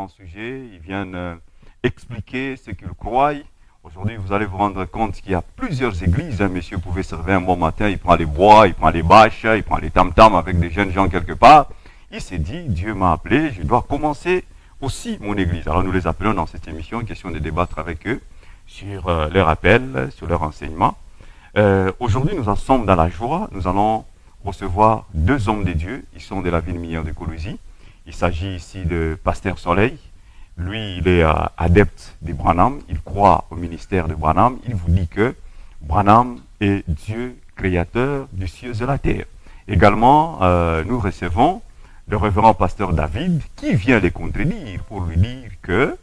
différents sujets. Ils viennent expliquer ce qu'ils croient. Aujourd'hui, vous allez vous rendre compte qu'il y a plusieurs églises. Un monsieur pouvait se réveiller un bon matin, il prend les bois, il prend les bâches, il prend les tam-tams avec des jeunes gens quelque part. Il s'est dit, Dieu m'a appelé, je dois commencer aussi mon église. Alors nous les appelons dans cette émission, question de débattre avec eux sur leur appel, sur leur enseignement. Aujourd'hui, nous en sommes dans la joie. Nous allons recevoir deux hommes de Dieu. Ils sont de la ville minière de Colosie. Il s'agit ici de Pasteur Soleil. Lui, il est adepte de Branham. Il croit au ministère de Branham. Il vous dit que Branham est Dieu créateur du ciel et de la terre. Également, nous recevons le révérend Pasteur David qui vient les contredire pour lui dire que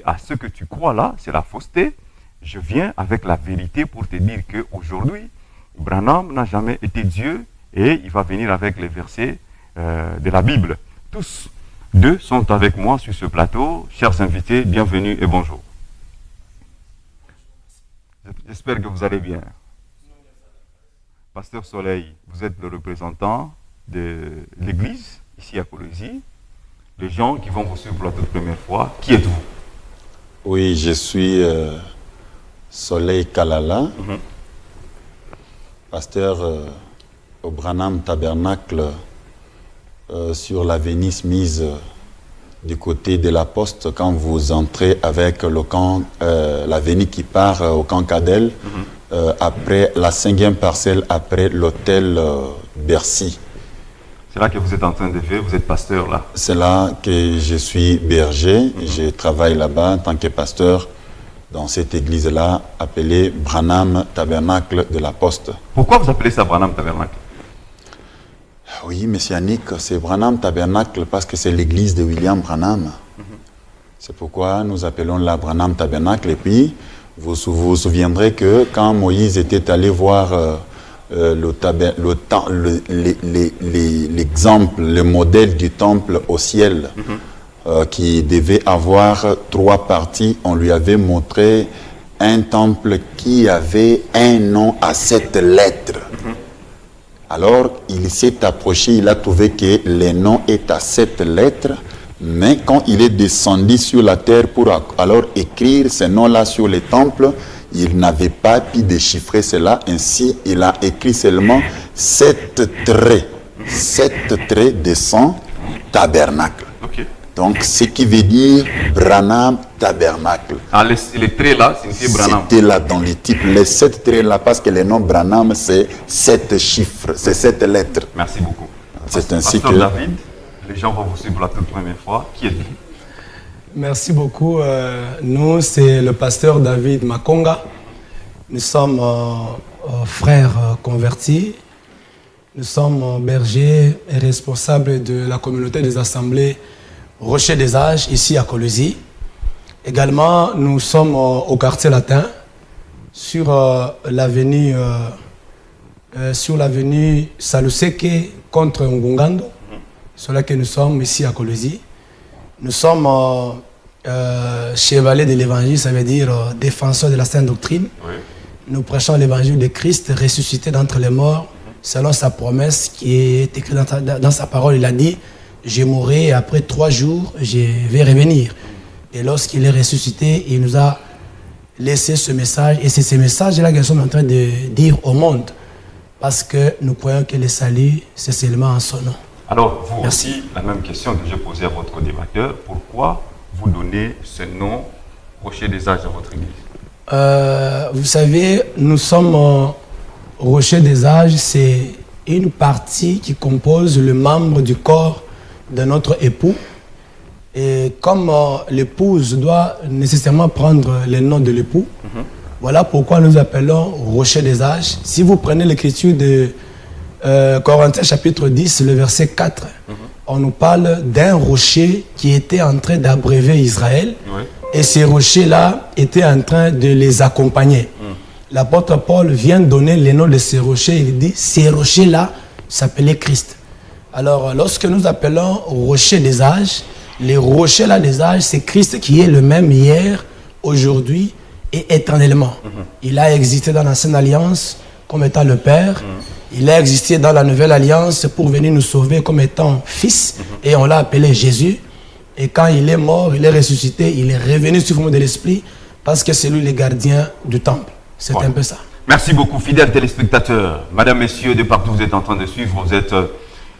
à ce que tu crois là, c'est la fausseté. Je viens avec la vérité pour te dire qu'aujourd'hui, Branham n'a jamais été Dieu et il va venir avec les versets de la Bible. Tous deux sont avec moi sur ce plateau. Chers invités, bienvenue et bonjour. J'espère que vous allez bien. Pasteur Soleil, vous êtes le représentant de l'église ici à Colosie. Les gens qui vont vous suivre pour la toute première fois, qui êtes-vous? Oui, je suis Soleil Kalala, pasteur au Branham Tabernacle sur l'avenue Smith du côté de la Poste. Quand vous entrez avec le camp, l'avenue qui part au camp Cadel, après la 5e parcelle, après l'hôtel Bercy. C'est là que vous êtes en train de faire, vous êtes pasteur là? C'est là que je suis berger, je travaille là-bas en tant que pasteur dans cette église-là appelée Branham Tabernacle de la Poste. Pourquoi vous appelez ça Branham Tabernacle? Oui, monsieur Yannick, c'est Branham Tabernacle parce que c'est l'église de William Branham. C'est pourquoi nous appelons la Branham Tabernacle. Et puis, vous vous souviendrez que quand Moïse était allé voir l'exemple, le modèle du temple au ciel, qui devait avoir 3 parties, on lui avait montré un temple qui avait un nom à 7 lettres. Alors, il s'est approché, il a trouvé que le nom est à 7 lettres, mais quand il est descendu sur la terre pour alors écrire ce nom-là sur les temples, il n'avait pas pu déchiffrer cela, ainsi il a écrit seulement 7 traits de son tabernacle. Okay. Donc, ce qui veut dire Branham Tabernacle. Ah, les traits là, c'est Branham. C'était là dans les types, les 7 traits là, parce que le nom Branham, c'est 7 chiffres, c'est 7 lettres. Merci beaucoup. C'est ainsi Pasteur que... David, les gens vont vous suivre pour la toute première fois. Qui êtes-vous? Merci beaucoup. Nous, c'est le pasteur David Makonga. Nous sommes frères convertis. Nous sommes bergers et responsables de la communauté des assemblées Rocher des Âges, ici à Colosie. Également, nous sommes au quartier latin, sur l'avenue Saluseke contre Ngungando, sur laquelle nous sommes ici à Colosie. Nous sommes chevaliers de l'évangile, ça veut dire défenseurs de la sainte doctrine. Oui. Nous prêchons l'évangile de Christ ressuscité d'entre les morts, selon sa promesse qui est écrite dans sa parole. Il a dit, je mourrai et après 3 jours, je vais revenir. Et lorsqu'il est ressuscité, il nous a laissé ce message. Et c'est ce message-là que nous sommes en train de dire au monde. Parce que nous croyons que le salut, c'est seulement en son nom. Alors, vous Merci. aussi, la même question que j'ai posée à votre débatteur. Pourquoi vous donnez ce nom Rocher des Âges à votre église? Vous savez, nous sommes Rocher des Âges, c'est une partie qui compose le membre du corps de notre époux. Et comme l'épouse doit nécessairement prendre le nom de l'époux, voilà pourquoi nous appelons Rocher des Âges. Si vous prenez l'écriture de Corinthiens chapitre 10, le verset 4, on nous parle d'un rocher qui était en train d'abreuver Israël. Oui. Et ces rochers-là étaient en train de les accompagner. L'apôtre Paul vient donner le nom de ces rochers. Il dit, ces rochers-là s'appelaient Christ. Alors, lorsque nous appelons rocher des âges, les rochers là des âges, c'est Christ qui est le même hier, aujourd'hui et éternellement. Il a existé dans l'ancienne alliance comme étant le Père. Il a existé dans la nouvelle alliance pour venir nous sauver comme étant Fils. Et on l'a appelé Jésus. Et quand il est mort, il est ressuscité, il est revenu sous forme de l'esprit parce que c'est lui le gardien du temple. C'est un peu ça. Merci beaucoup, fidèles téléspectateurs. Madame, messieurs, de partout vous êtes en train de suivre, vous êtes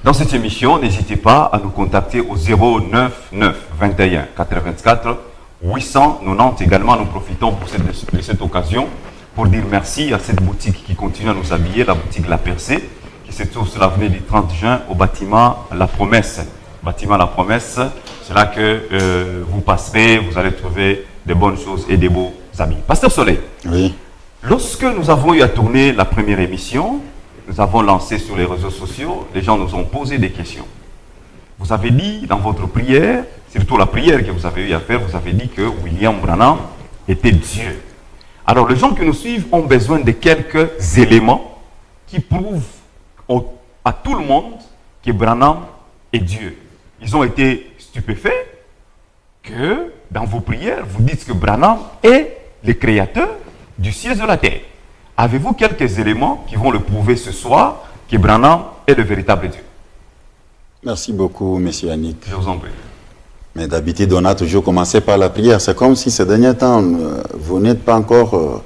dans cette émission. N'hésitez pas à nous contacter au 099 21 84 890. Également, nous profitons de cette occasion pour dire merci à cette boutique qui continue à nous habiller, la boutique La Percée, qui se trouve sur l'avenue du 30 juin au bâtiment La Promesse. Bâtiment La Promesse, c'est là que vous passerez, vous allez trouver des bonnes choses et des beaux habits. Pasteur Soleil, oui. Lorsque nous avons eu à tourner la première émission, nous avons lancé sur les réseaux sociaux, les gens nous ont posé des questions. Vous avez dit dans votre prière, surtout la prière que vous avez eu à faire, vous avez dit que William Branham était Dieu. Alors les gens qui nous suivent ont besoin de quelques éléments qui prouvent à tout le monde que Branham est Dieu. Ils ont été stupéfaits que dans vos prières, vous dites que Branham est le créateur du ciel et de la terre. Avez-vous quelques éléments qui vont le prouver ce soir que Branham est le véritable Dieu? Merci beaucoup, monsieur Yannick. Je vous en prie. Mais d'habitude, on a toujours commencé par la prière. C'est comme si ces derniers temps, vous n'êtes pas encore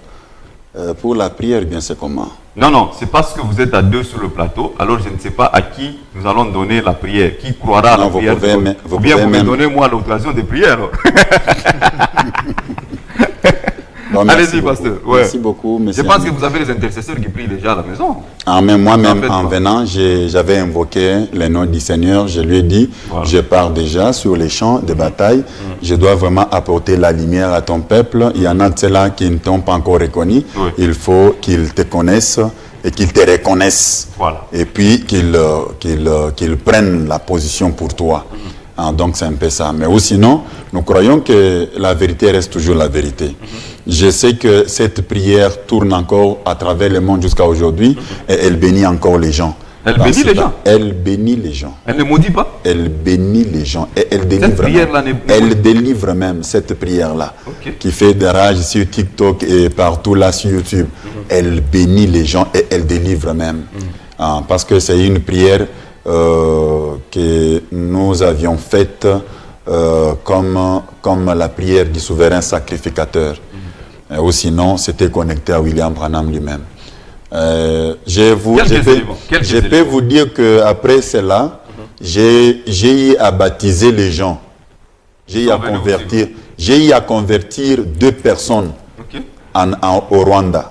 pour la prière, bien c'est comment? Non, non, c'est parce que vous êtes à deux sur le plateau, alors je ne sais pas à qui nous allons donner la prière. Qui croira à la prière? Ou bien vous me donnez moi l'occasion de prier alors. Bon, allez-y, pasteur. Ouais. Merci beaucoup, monsieur. Je pense que vous avez les intercesseurs qui prient déjà à la maison. Ah, mais moi-même, en venant, j'avais invoqué le nom du Seigneur. Je lui ai dit, voilà, je pars déjà sur les champs de bataille. Je dois vraiment apporter la lumière à ton peuple. Il y en a de ceux-là qui ne t'ont pas encore reconnu. Oui. Il faut qu'ils te connaissent et qu'ils te reconnaissent. Voilà. Et puis qu'ils prennent la position pour toi. Ah, donc c'est un peu ça. Mais ou sinon, nous croyons que la vérité reste toujours la vérité. Je sais que cette prière tourne encore à travers le monde jusqu'à aujourd'hui et elle bénit encore les gens. Elle bénit les gens? Elle bénit les gens. Elle ne maudit pas? Elle bénit les gens et elle délivre même. Elle délivre même cette prière-là, okay, qui fait des rages sur TikTok et partout là sur YouTube. Elle bénit les gens et elle délivre même. Ah, parce que c'est une prière que nous avions faite comme la prière du souverain sacrificateur. Ou sinon, c'était connecté à William Branham lui-même. Je peux vous dire qu'après cela, j'ai eu à baptiser les gens. J'ai eu à convertir 2 personnes, okay, au Rwanda.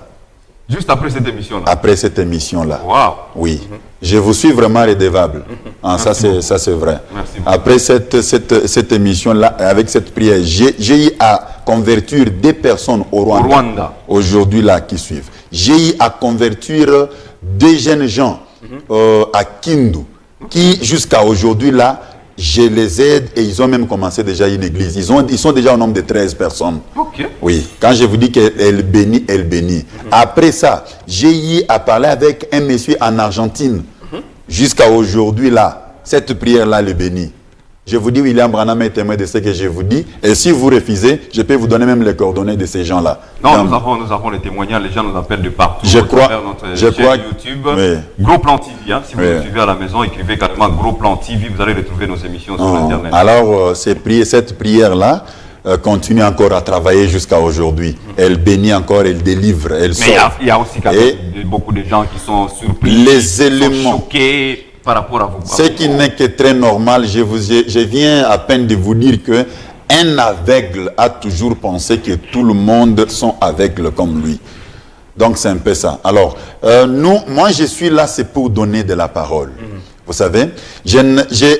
Juste après cette émission-là? Après cette émission-là. Wow. Oui. Je vous suis vraiment redevable. Ah, ça, c'est vrai. Merci beaucoup. Après cette émission-là, avec cette prière, j'ai eu à convertir 2 personnes au Rwanda. Aujourd'hui, là, qui suivent. J'ai eu à convertir 2 jeunes gens à Kindu, qui, jusqu'à aujourd'hui, là, je les aide et ils ont même commencé déjà une église. Ils sont déjà au nombre de 13 personnes. Okay. Oui. Quand je vous dis qu'elle bénit, elle bénit. Après ça, j'ai eu à parler avec un monsieur en Argentine. Jusqu'à aujourd'hui, là, cette prière-là le bénit. Je vous dis, William Branham est témoin de ce que je vous dis. Et si vous refusez, je peux vous donner même les coordonnées de ces gens-là. Non, nous avons les témoignages. Les gens nous appellent de partout. Je crois YouTube. Oui. Gros Plan TV. Hein, si vous nous suivez à la maison, écrivez carrément Gros Plan TV. Vous allez retrouver nos émissions sur Internet. Alors, cette prière-là continue encore à travailler jusqu'à aujourd'hui. Elle bénit encore, elle délivre, elle sauve. Mais il y a aussi beaucoup de gens qui sont surpris, les éléments, sont choqués par rapport à vous. Ce qui n'est que très normal. Je viens à peine de vous dire que un aveugle a toujours pensé que tout le monde sont aveugles comme lui. Donc c'est un peu ça. Alors, moi je suis là, c'est pour donner de la parole. Vous savez,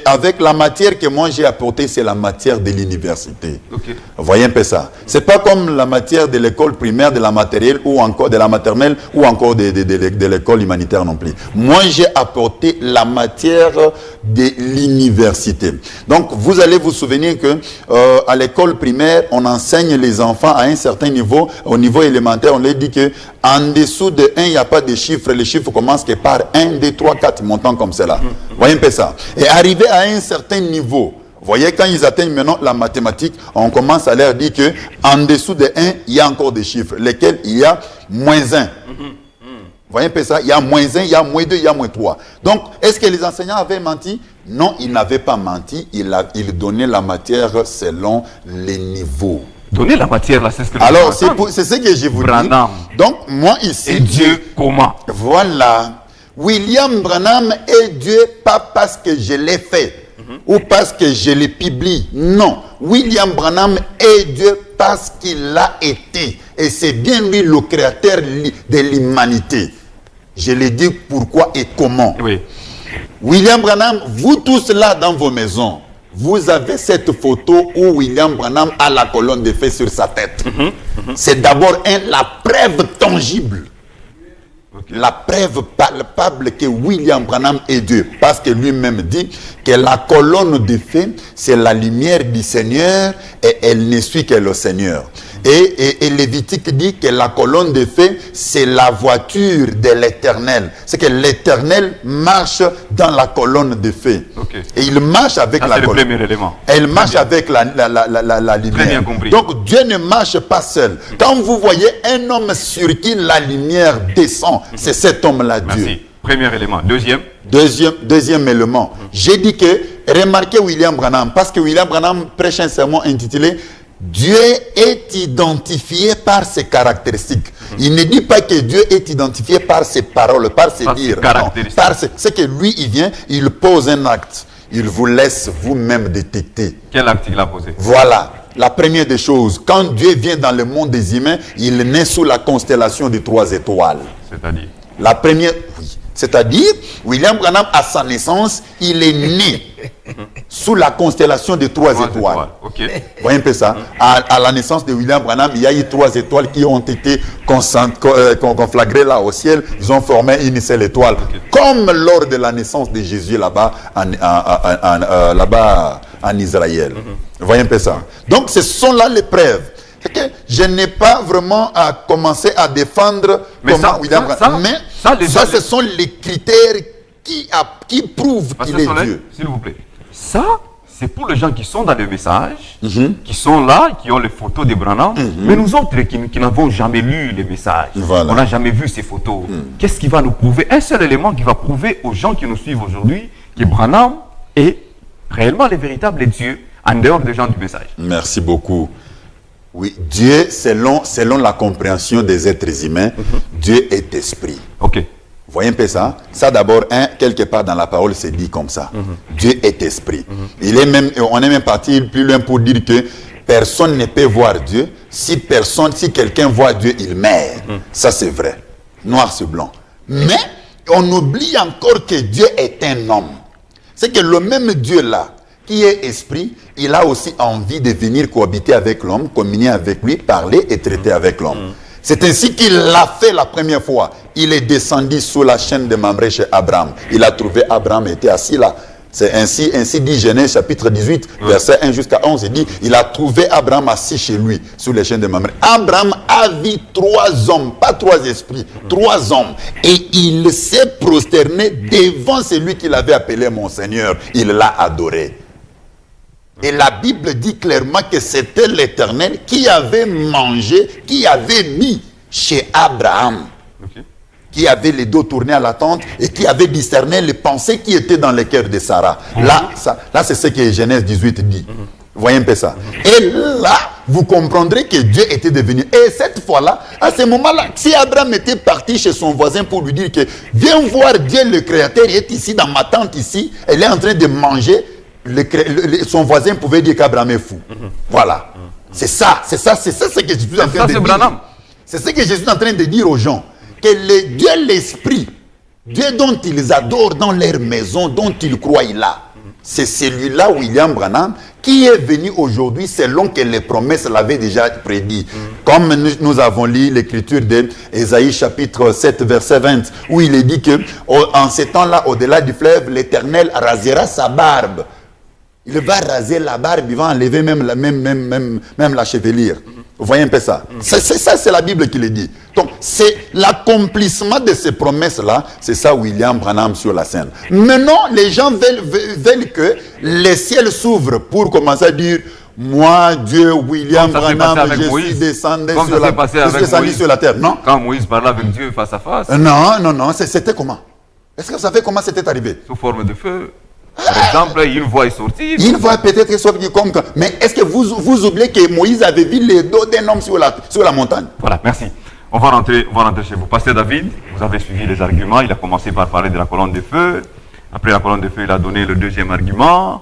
avec la matière que moi j'ai apportée, c'est la matière de l'université. Okay. Vous voyez un peu ça. C'est pas comme la matière de l'école primaire, de la matérielle ou encore de la maternelle ou encore de l'école humanitaire non plus. Moi j'ai apporté la matière de l'université. Donc vous allez vous souvenir que à l'école primaire, on enseigne les enfants à un certain niveau. Au niveau élémentaire, on leur dit que en dessous de 1, il n'y a pas de chiffres. Les chiffres commencent que par 1, 2, 3, 4, montant comme cela. Vous voyez un peu ça. Et arrivé à un certain niveau, vous voyez, quand ils atteignent maintenant la mathématique, on commence à leur dire qu'en dessous de 1, il y a encore des chiffres, lesquels il y a -1. Voyez un peu ça? Il y a -1, il y a -2, il y a -3. Donc, est-ce que les enseignants avaient menti? Non, ils n'avaient pas menti. Ils donnaient la matière selon les niveaux. Donner la matière, là, c'est ce que alors, c'est ce que je vous dis. Donc, moi ici... Et Dieu, comment? Voilà. William Branham est Dieu, pas parce que je l'ai fait ou parce que je l'ai publié. Non. William Branham est Dieu parce qu'il l'a été. Et c'est bien lui le créateur de l'humanité. Je l'ai dit pourquoi et comment. Oui. William Branham, vous tous là dans vos maisons, vous avez cette photo où William Branham a la colonne de feu sur sa tête. C'est d'abord la preuve tangible. Okay. La preuve palpable que William Branham est Dieu. Parce que lui-même dit que la colonne de feu, c'est la lumière du Seigneur et elle ne suit que le Seigneur. Et Lévitique dit que la colonne de feu, c'est la voiture de l'Éternel. C'est que l'Éternel marche dans la colonne de feu. Okay. Et il marche avec la colonne. C'est le premier élément. Elle marche avec la lumière. Très bien compris. Donc Dieu ne marche pas seul. Quand vous voyez un homme sur qui la lumière descend, c'est cet homme-là, Dieu. Merci. Premier élément. Deuxième élément. J'ai dit que, remarquez William Branham, parce que William Branham prêche un sermon intitulé Dieu est identifié par ses caractéristiques. Il ne dit pas que Dieu est identifié par ses paroles, par ses dires. C'est que lui, il vient, il pose un acte. Il vous laisse vous-même détecter. Quel acte il a posé? Voilà. La première des choses, quand Dieu vient dans le monde des humains, il naît sous la constellation des 3 étoiles. C'est-à-dire? La première, oui. C'est-à-dire, William Branham, à sa naissance, il est né sous la constellation des 3 étoiles. Okay. Vous voyez un peu ça? À la naissance de William Branham, il y a eu 3 étoiles qui ont été conflagrées là au ciel. Ils ont formé une seule étoile. Okay. Comme lors de la naissance de Jésus là-bas en Israël. Vous voyez un peu ça? Donc, ce sont là les preuves. Je n'ai pas vraiment à commencer à défendre William Branham. Mais ça, ce sont les critères qui prouvent qu'il est Dieu. S'il vous plaît. Ça, c'est pour les gens qui sont dans le message, qui sont là, qui ont les photos de Branham. Mais nous autres qui n'avons jamais lu les messages, on n'a jamais vu ces photos. Qu'est-ce qui va nous prouver? Un seul élément qui va prouver aux gens qui nous suivent aujourd'hui que Branham est réellement le véritable Dieu en dehors des gens du message. Merci beaucoup. Oui, Dieu, selon la compréhension des êtres humains, Dieu est esprit. Ok. Vous voyez un peu ça? Ça d'abord, quelque part dans la parole, c'est dit comme ça. Dieu est esprit. On est même parti plus loin pour dire que personne ne peut voir Dieu. Si quelqu'un voit Dieu, il meurt. Ça c'est vrai. Noir sur blanc. Mais on oublie encore que Dieu est un homme. C'est que le même Dieu là, qui est esprit, il a aussi envie de venir cohabiter avec l'homme, communier avec lui, parler et traiter avec l'homme. C'est ainsi qu'il l'a fait la première fois. Il est descendu sous la chaîne de Mamré chez Abraham. Il a trouvé Abraham était assis là. C'est ainsi dit Genèse chapitre 18, verset 1 jusqu'à 11. Il dit, il a trouvé Abraham assis chez lui, sous les chaînes de Mamré. Abraham a vu 3 hommes, pas 3 esprits, 3 hommes. Et il s'est prosterné devant celui qu'il avait appelé mon Seigneur. Il l'a adoré. Et la Bible dit clairement que c'était l'Éternel qui avait mangé, qui avait mis chez Abraham, qui avait les dos tournés à la tente et qui avait discerné les pensées qui étaient dans le cœur de Sarah. Là, c'est ce que Genèse 18 dit. Vous voyez un peu ça? Et là, vous comprendrez que Dieu était devenu. Et cette fois-là, à ce moment-là, si Abraham était parti chez son voisin pour lui dire que viens voir Dieu le Créateur, il est ici dans ma tente ici, elle est en train de manger. Son voisin pouvait dire qu'Abraham est fou. Voilà. C'est ça ce que je suis en train de dire. C'est ce que je suis en train de dire aux gens. Que Dieu l'esprit, Dieu dont ils adorent dans leur maison, dont ils croient là, c'est celui-là, William Branham, qui est venu aujourd'hui selon que les promesses l'avaient déjà prédit. Comme nous avons lu l'écriture d'Ésaïe chapitre 7 verset 20, où il est dit que en ces temps-là, au-delà du fleuve, l'Éternel rasera sa barbe. Il va raser la barbe, il va enlever même la chevelure. Vous voyez un peu ça? Ça, c'est la Bible qui le dit. Donc, c'est l'accomplissement de ces promesses-là. C'est ça, William Branham sur la scène. Maintenant, les gens veulent que les ciels s'ouvrent pour commencer à dire moi, Dieu, William Comme ça s'est Branham, passé avec je suis Moïse. descendu Comme sur ça la s'est passé je suis avec descendu Moïse. sur la terre. Non, Quand Moïse parlait avec Dieu face à face, non, c'était comment? Est-ce que vous savez comment c'était arrivé? sous forme de feu. Par exemple, une voix est sortie. Une voix peut-être sortie comme... Mais est-ce que vous oubliez que Moïse avait vu les dos d'un homme sur la montagne? Voilà, merci. On va rentrer chez vous. Pasteur David, vous avez suivi les arguments. Il a commencé par parler de la colonne de feu. Après la colonne de feu, il a donné le deuxième argument,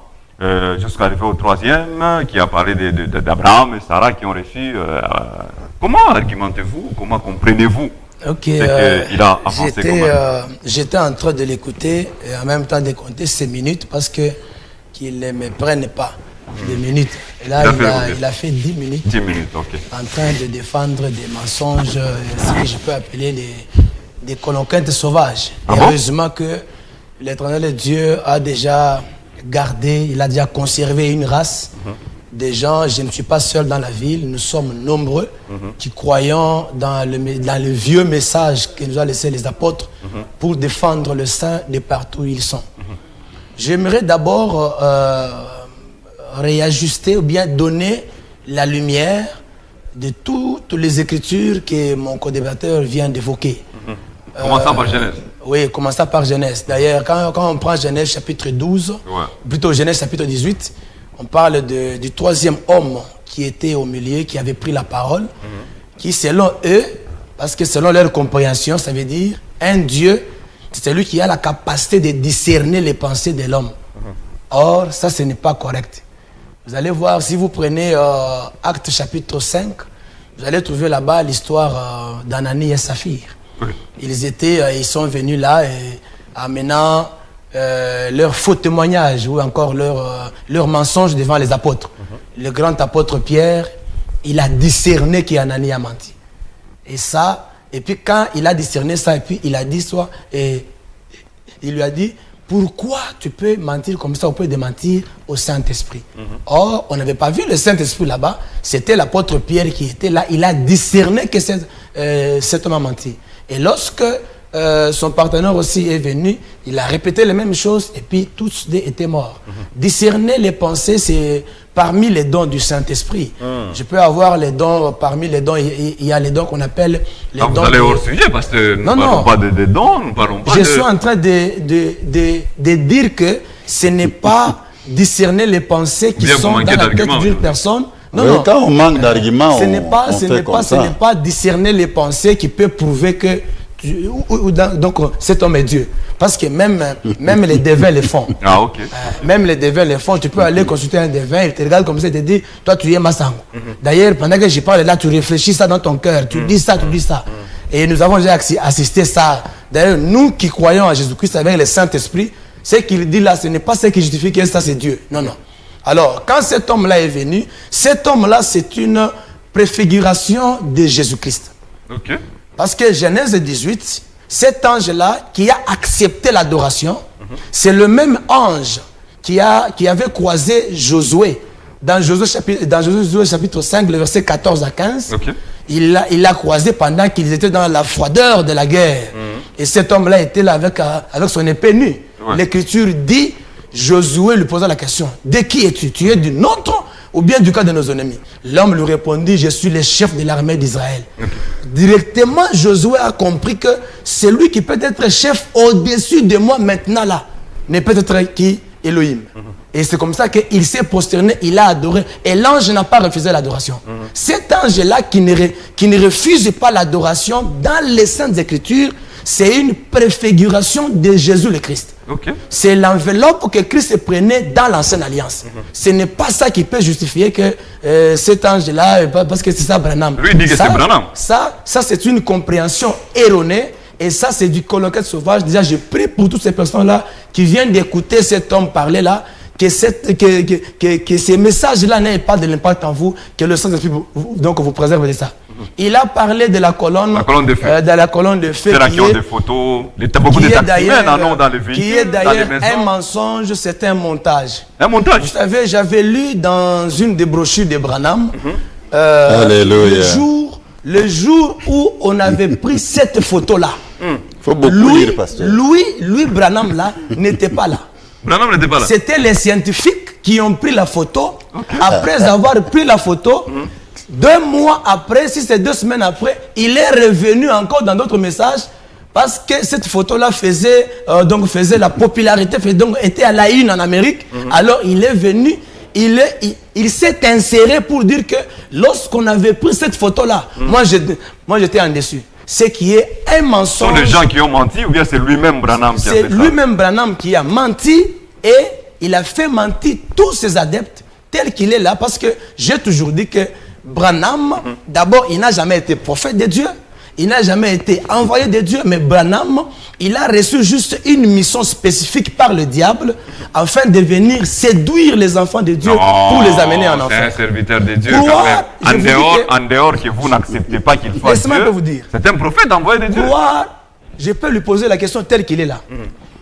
jusqu'à arriver au troisième, qui a parlé d'Abraham et Sarah qui ont reçu. Comment argumentez-vous? Comment comprenez-vous? Ok, il a avancé j'étais en train de l'écouter et en même temps de compter ces minutes parce que qu'il ne me prenne pas des minutes. Et là, il a fait 10 minutes. 10 minutes, ok. En train de défendre des mensonges, ce que je peux appeler des colonquettes sauvages. Ah et bon? heureusement que l'Éternel Dieu a déjà gardé, il a déjà conservé une race. Des gens, je ne suis pas seul dans la ville, nous sommes nombreux qui croyons dans le vieux message que nous ont laissé les apôtres pour défendre le saint de partout où ils sont. J'aimerais d'abord réajuster ou bien donner la lumière de toutes les écritures que mon co-débatteur vient d'évoquer. Commençons par Genèse. Oui, commençons par Genèse. D'ailleurs, quand on prend Genèse chapitre 12, plutôt Genèse chapitre 18, on parle du troisième homme qui était au milieu, qui avait pris la parole, qui selon eux, parce que selon leur compréhension, ça veut dire un Dieu, c'est celui qui a la capacité de discerner les pensées de l'homme. Or, ça, ce n'est pas correct. Vous allez voir, si vous prenez Actes chapitre 5, vous allez trouver là-bas l'histoire d'Ananie et Saphir. Ils sont venus là et amenant leur faux témoignage ou encore leur mensonge devant les apôtres. Le grand apôtre Pierre, il a discerné qu'Ananie a menti. Et puis quand il a discerné ça, et puis il a dit soit, et il lui a dit, pourquoi tu peux mentir comme ça, on peut démentir au Saint-Esprit. Or, on n'avait pas vu le Saint-Esprit là-bas, c'était l'apôtre Pierre qui était là, il a discerné que cet homme a menti. Et lorsque son partenaire aussi est venu, il a répété les mêmes choses et puis tous deux étaient morts. Discerner les pensées, c'est parmi les dons du Saint-Esprit. Je peux avoir les dons, parmi les dons, il y a les dons qu'on appelle les dons. Vous allez hors sujet parce que nous ne parlons pas de dons, nous ne parlons pas Je suis en train de dire que ce n'est pas discerner les pensées qui sont dans la tête d'une personne. Non, quand on manque d'arguments, ce n'est pas discerner les pensées qui peut prouver que donc cet homme est Dieu. Parce que même les devins le font. Ah, ok. Même les devins le font. Tu peux aller consulter un devin, il te regarde comme ça et te dit, toi tu es Massango. D'ailleurs, pendant que je parle là, tu réfléchis ça dans ton cœur. Tu dis ça, tu dis ça. Et nous avons déjà assisté ça. D'ailleurs, nous qui croyons en Jésus-Christ avec le Saint-Esprit, ce qu'il dit là, ce n'est pas ce qui justifie que ça c'est Dieu. Non, non. Alors, quand cet homme-là est venu, cet homme-là, c'est une préfiguration de Jésus-Christ. Ok. Parce que Genèse 18, cet ange-là qui a accepté l'adoration, c'est le même ange qui avait croisé Josué. Dans Josué chapitre 5, le verset 14 à 15, il l'a croisé pendant qu'ils étaient dans la froideur de la guerre. Et cet homme-là était là avec son épée nue. L'Écriture dit, Josué lui posa la question, de qui es-tu? Tu es du nôtre ou bien du cas de nos ennemis? L'homme lui répondit, je suis le chef de l'armée d'Israël. Directement, Josué a compris que celui qui peut être chef au-dessus de moi maintenant là, ne peut être qui? Elohim. Et c'est comme ça qu'il s'est prosterné, il a adoré. Et l'ange n'a pas refusé l'adoration. Cet ange-là qui ne refuse pas l'adoration dans les Saintes Écritures, c'est une préfiguration de Jésus le Christ. C'est l'enveloppe que Christ prenait dans l'ancienne alliance. Ce n'est pas ça qui peut justifier que cet ange-là, parce que c'est ça Branham. Lui dit que c'est Branham. Ça c'est une compréhension erronée. Et ça, c'est du colloquette sauvage. Déjà, je prie pour toutes ces personnes-là qui viennent d'écouter cet homme parler là, que ces messages-là n'aient pas de l'impact en vous, que le Saint-Esprit vous préserve de ça. Il a parlé de la colonne de feu. De la colonne de feu. C'est là qui ont des photos. Beaucoup de taximens en ont dans les véhicules. Qui est d'ailleurs un mensonge, c'est un montage. Un montage. Vous savez, j'avais lu dans une des brochures de Branham, Alléluia. Le jour où on avait pris cette photo-là, faut beaucoup lire, pasteur. Branham là n'était pas là. Branham n'était pas là. C'était les scientifiques qui ont pris la photo Après avoir pris la photo, 2 mois après, si c'est 2 semaines après, il est revenu encore dans d'autres messages parce que cette photo-là faisait la popularité, donc était à la une en Amérique. Alors il est venu, il s'est inséré pour dire que lorsqu'on avait pris cette photo-là, moi j'étais en dessus. Ce qui est un mensonge. Ce sont les gens qui ont menti ou bien c'est lui-même Branham qui a fait ça? C'est lui-même Branham qui a menti et il a fait mentir tous ses adeptes tel qu'il est là parce que j'ai toujours dit que Branham, d'abord, il n'a jamais été prophète de Dieu. Il n'a jamais été envoyé de Dieu, mais Branham, il a reçu juste une mission spécifique par le diable afin de venir séduire les enfants de Dieu pour les amener en enfer. C'est un serviteur de Dieu quand même. En dehors que vous n'acceptez pas qu'il soit Dieu, vous dire. C'est un prophète envoyé de Dieu. Je peux lui poser la question telle qu'il est là.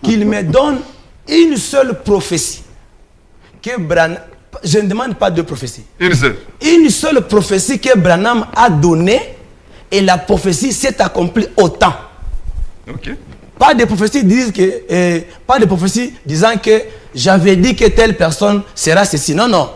Qu'il me donne une seule prophétie. Que Branham, je ne demande pas de prophétie. Une seule. Une seule prophétie que Branham a donnée. Et la prophétie s'est accomplie au temps. Okay. Pas de prophétie disant que j'avais dit que telle personne sera ceci. Non, non.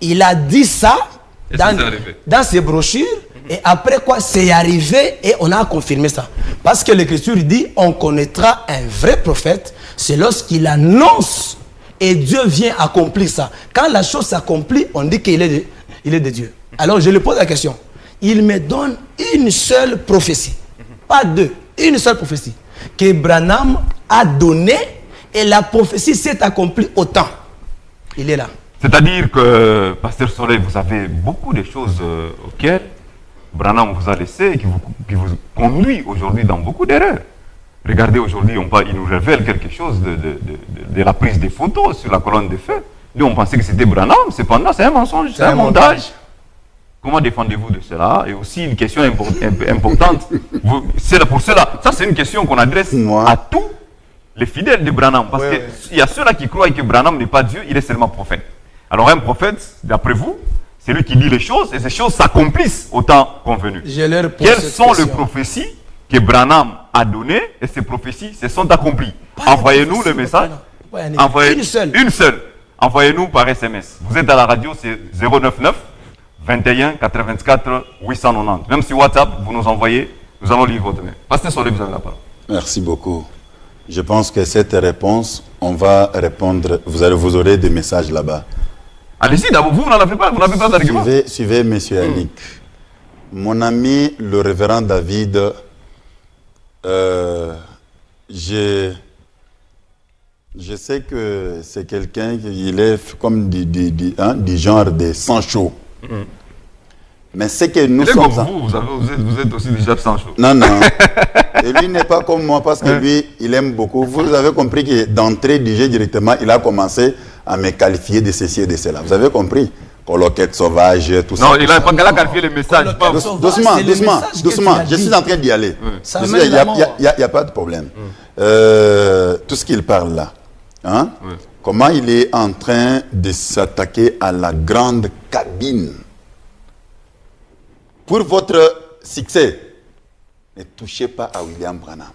Il a dit ça dans ses brochures. Et après quoi, c'est arrivé et on a confirmé ça. Parce que l'Écriture dit, on connaîtra un vrai prophète, c'est lorsqu'il annonce et Dieu vient accomplir ça. Quand la chose s'accomplit, on dit qu'il est de Dieu. Alors je lui pose la question. Il me donne une seule prophétie, pas 2, une seule prophétie que Branham a donnée et la prophétie s'est accomplie au temps. Il est là. C'est-à-dire que, Pasteur Soleil, vous avez beaucoup de choses auxquelles Branham vous a laissé et qui vous conduit aujourd'hui dans beaucoup d'erreurs. Regardez, aujourd'hui, il nous révèle quelque chose de la prise des photos sur la colonne de feu. Nous, on pensait que c'était Branham, cependant, c'est un mensonge, c'est un montage. Comment défendez-vous de cela? Et aussi une question importante. C'est pour cela. Ça, c'est une question qu'on adresse à tous les fidèles de Branham. Parce qu'il y a ceux-là qui croient que Branham n'est pas Dieu, il est seulement prophète. Alors un prophète, d'après vous, c'est lui qui dit les choses et ces choses s'accomplissent au temps convenu. Quelles sont les prophéties que Branham a données et ces prophéties se sont accomplies? Envoyez-nous le message. Une seule. Envoyez-nous par SMS. Vous êtes à la radio, c'est 099 21 84 890. Même sur WhatsApp, vous nous envoyez, nous allons lire votre mail. Pasteur Soleil, vous avez la parole. Merci beaucoup. Je pense que cette réponse, on va répondre, vous aurez des messages là-bas. Allez-y, d'abord, vous n'avez pas d'argument. Suivez M. Yannick. Mon ami, le révérend David, je sais que c'est quelqu'un qui est comme du genre de sang chaud. Mais c'est que nous sommes... Vous êtes aussi déjà sans chaud. Non, non. Et lui n'est pas comme moi parce que lui, il aime beaucoup. Vous avez compris que d'entrée du jeu directement, il a commencé à me qualifier de ceci et de cela. Vous avez compris? Coloquette sauvage, tout ça. Non, il a qualifié les messages. Doucement. Je suis en train d'y aller. Il n'y a pas de problème. Tout ce qu'il parle là. Hein? Comment il est en train de s'attaquer à la grande cabine. Pour votre succès, ne touchez pas à William Branham.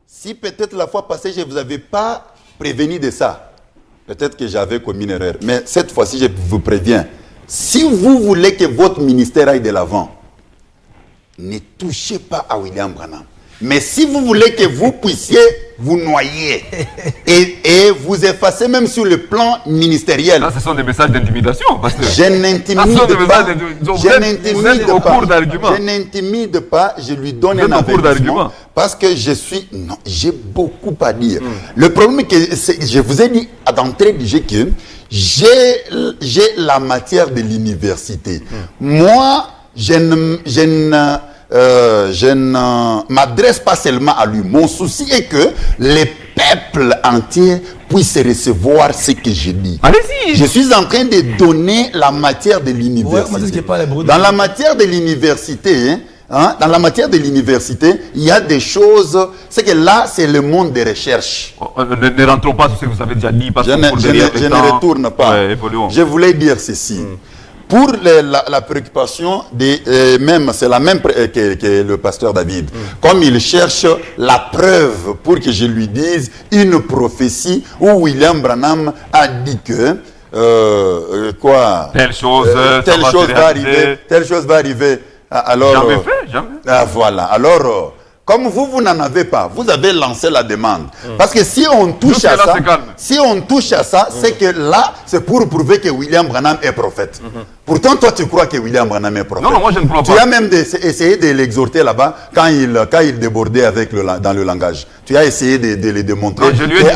Si peut-être la fois passée, je ne vous avais pas prévenu de ça, peut-être que j'avais commis une erreur. Mais cette fois-ci, je vous préviens. Si vous voulez que votre ministère aille de l'avant, ne touchez pas à William Branham. Mais si vous voulez que vous puissiez vous noyer et vous effacer même sur le plan ministériel. Là, ce sont des messages d'intimidation. Je n'intimide pas, je lui donne un avertissement parce que j'ai beaucoup à dire. Le problème est que je vous ai dit d'entrée du jeu que j'ai la matière de l'université. Moi, je ne m'adresse pas seulement à lui. Mon souci est que les peuples entiers puissent recevoir ce que je dis. Allez-y. Je suis en train de donner la matière de l'université. Dans la matière de l'université, il y a des choses. C'est que là, c'est le monde des recherches. Ne rentrons pas sur ce que vous avez déjà dit. Parce je ne retourne pas. Je voulais dire ceci. pour la préoccupation même, c'est la même que le pasteur David. Comme il cherche la preuve pour que je lui dise une prophétie où William Branham a dit que telle chose va arriver. Alors, jamais fait, jamais. Voilà. Alors, comme vous n'en avez pas, vous avez lancé la demande. Parce que si on touche à ça, c'est que là, c'est pour prouver que William Branham est prophète. Pourtant, toi, tu crois que William Branham est prophète. Non, moi, je ne crois pas. Tu as même essayé de l'exhorter là-bas quand il débordait dans le langage. Tu as essayé de le démontrer. Non, je lui ai dit,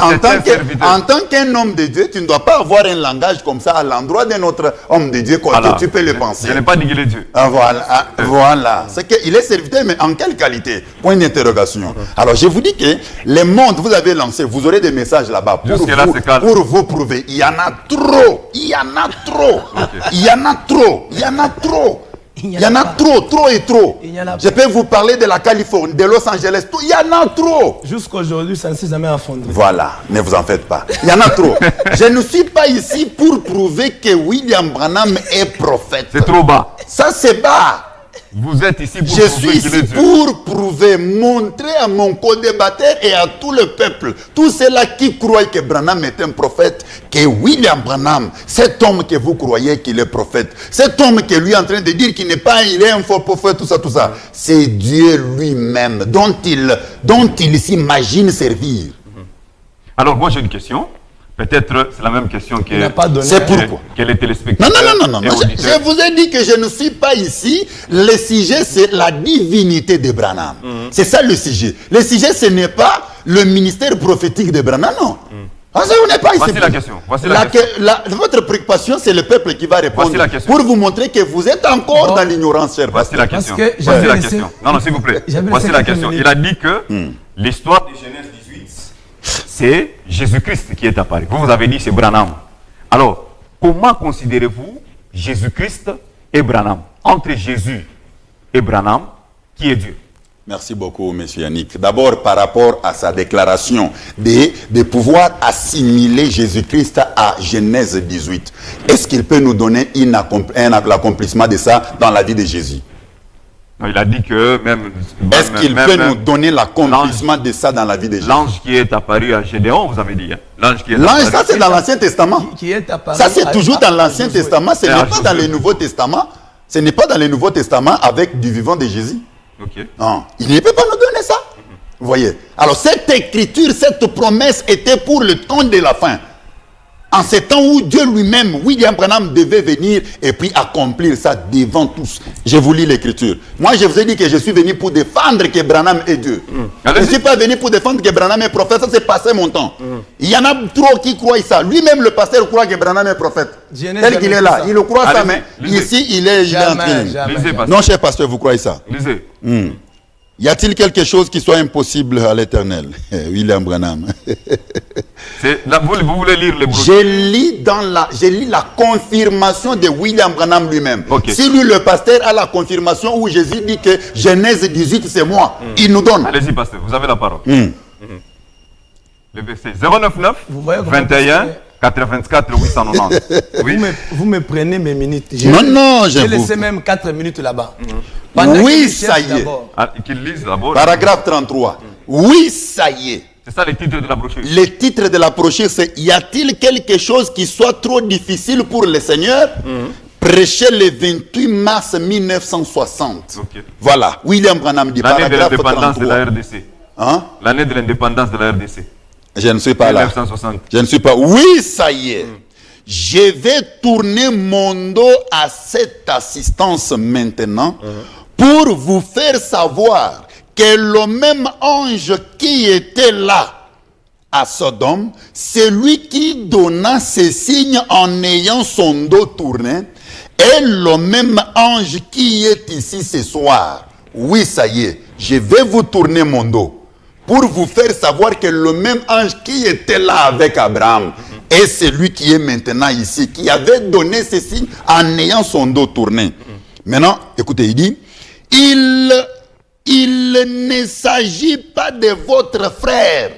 en tant qu'un homme de Dieu, tu ne dois pas avoir un langage comme ça à l'endroit d'un autre homme de Dieu, que tu peux le penser. Je n'ai pas dit qu'il est Dieu. Voilà. C'est qu'il est serviteur, mais en quelle qualité? Point d'interrogation. Alors, je vous dis que les mondes, vous avez lancé, vous aurez des messages là-bas pour vous prouver. Il y en a trop. Il y en a trop. Il y en a trop. Il y en a trop. Il y en a trop et trop. Je peux vous parler de la Californie, de Los Angeles, tout. Il y en a trop. Jusqu'aujourd'hui, ça ne s'est jamais affondé. Voilà, ne vous en faites pas. Il y en a trop. Je ne suis pas ici pour prouver que William Branham est prophète. C'est trop bas. Ça, c'est bas. Vous êtes ici pour Je prouver suis qu'il est ici Dieu. pour prouver, montrer à mon co-débatteur et à tout le peuple, tous ceux-là qui croient que Branham est un prophète, que William Branham, cet homme que vous croyez qu'il est prophète, cet homme qui est lui en train de dire qu'il n'est pas, il est un faux prophète, tout ça, c'est Dieu lui-même dont il s'imagine servir. Alors moi j'ai une question. Peut-être c'est la même question que les téléspectateurs. Non. Je vous ai dit que je ne suis pas ici. Le sujet, c'est la divinité de Branham. C'est ça le sujet. Le sujet, ce n'est pas le ministère prophétique de Branham, non. On n'est pas ici. Voici la question. Votre préoccupation, c'est le peuple qui va répondre pour vous montrer que vous êtes encore dans l'ignorance, cher Voici la question. Non, s'il vous plaît. Voici la question. Il a dit que l'histoire de Genèse 18, c'est Jésus-Christ qui est apparu. Vous avez dit c'est Branham. Alors, comment considérez-vous Jésus-Christ et Branham? Entre Jésus et Branham, qui est Dieu? Merci beaucoup, M. Yannick. D'abord, par rapport à sa déclaration de pouvoir assimiler Jésus-Christ à Genèse 18, est-ce qu'il peut nous donner l'accomplissement de ça dans la vie de Jésus? Non, il a dit que même... Est-ce qu'il peut nous donner l'accomplissement de ça dans la vie de Jésus? L'ange qui est apparu à Gédéon, vous avez dit. Hein? L'ange, ça c'est dans l'Ancien Testament. Ça c'est toujours dans l'Ancien Testament, ce n'est pas dans le Nouveau Testament. Ce n'est pas dans le Nouveau Testament avec du vivant de Jésus. Non, il ne peut pas nous donner ça. Vous voyez? Alors cette écriture, cette promesse était pour le temps de la fin. En ce temps où Dieu lui-même, William Branham, devait venir et puis accomplir ça devant tous. Je vous lis l'écriture. Moi, je vous ai dit que je suis venu pour défendre que Branham est Dieu. Je ne suis pas venu pour défendre que Branham est prophète. Ça, c'est passé mon temps. Il y en a trop qui croient ça. Lui-même, le pasteur, croit que Branham est prophète. Tel qu'il est là. Il le croit ça, mais ici, il est en train. Non, cher pasteur, vous croyez ça? Lisez. Y a-t-il quelque chose qui soit impossible à l'Éternel? William Branham. Vous voulez lire les Je lis la confirmation de William Branham lui-même. Si lui, le pasteur, a la confirmation où Jésus dit que Genèse 18, c'est moi, il nous donne. Allez-y, pasteur, vous avez la parole. Le verset 099 21 84 890. Oui. Vous me prenez mes minutes. J'ai laissé même 4 minutes là-bas. Oui, ça y est. Qu'il lise d'abord. Paragraphe 33. Oui, ça y est. C'est ça le titre de la brochure. Le titre de la brochure, c'est « Y a-t-il quelque chose qui soit trop difficile pour le Seigneur ?» Prêché le 28 mars 1960. Voilà, William Branham dit paragraphe 33. L'année de l'indépendance de la RDC. L'année de l'indépendance de la RDC. Je ne suis pas 1960. Là. Je ne suis pas. Oui, ça y est. Je vais tourner mon dos à cette assistance maintenant pour vous faire savoir que le même ange qui était là à Sodome, c'est lui qui donna ces signes en ayant son dos tourné, et le même ange qui est ici ce soir. Oui, ça y est. Je vais vous tourner mon dos pour vous faire savoir que le même ange qui était là avec Abraham est celui qui est maintenant ici, qui avait donné ces signes en ayant son dos tourné. Maintenant, écoutez, il dit, il ne s'agit pas de votre frère.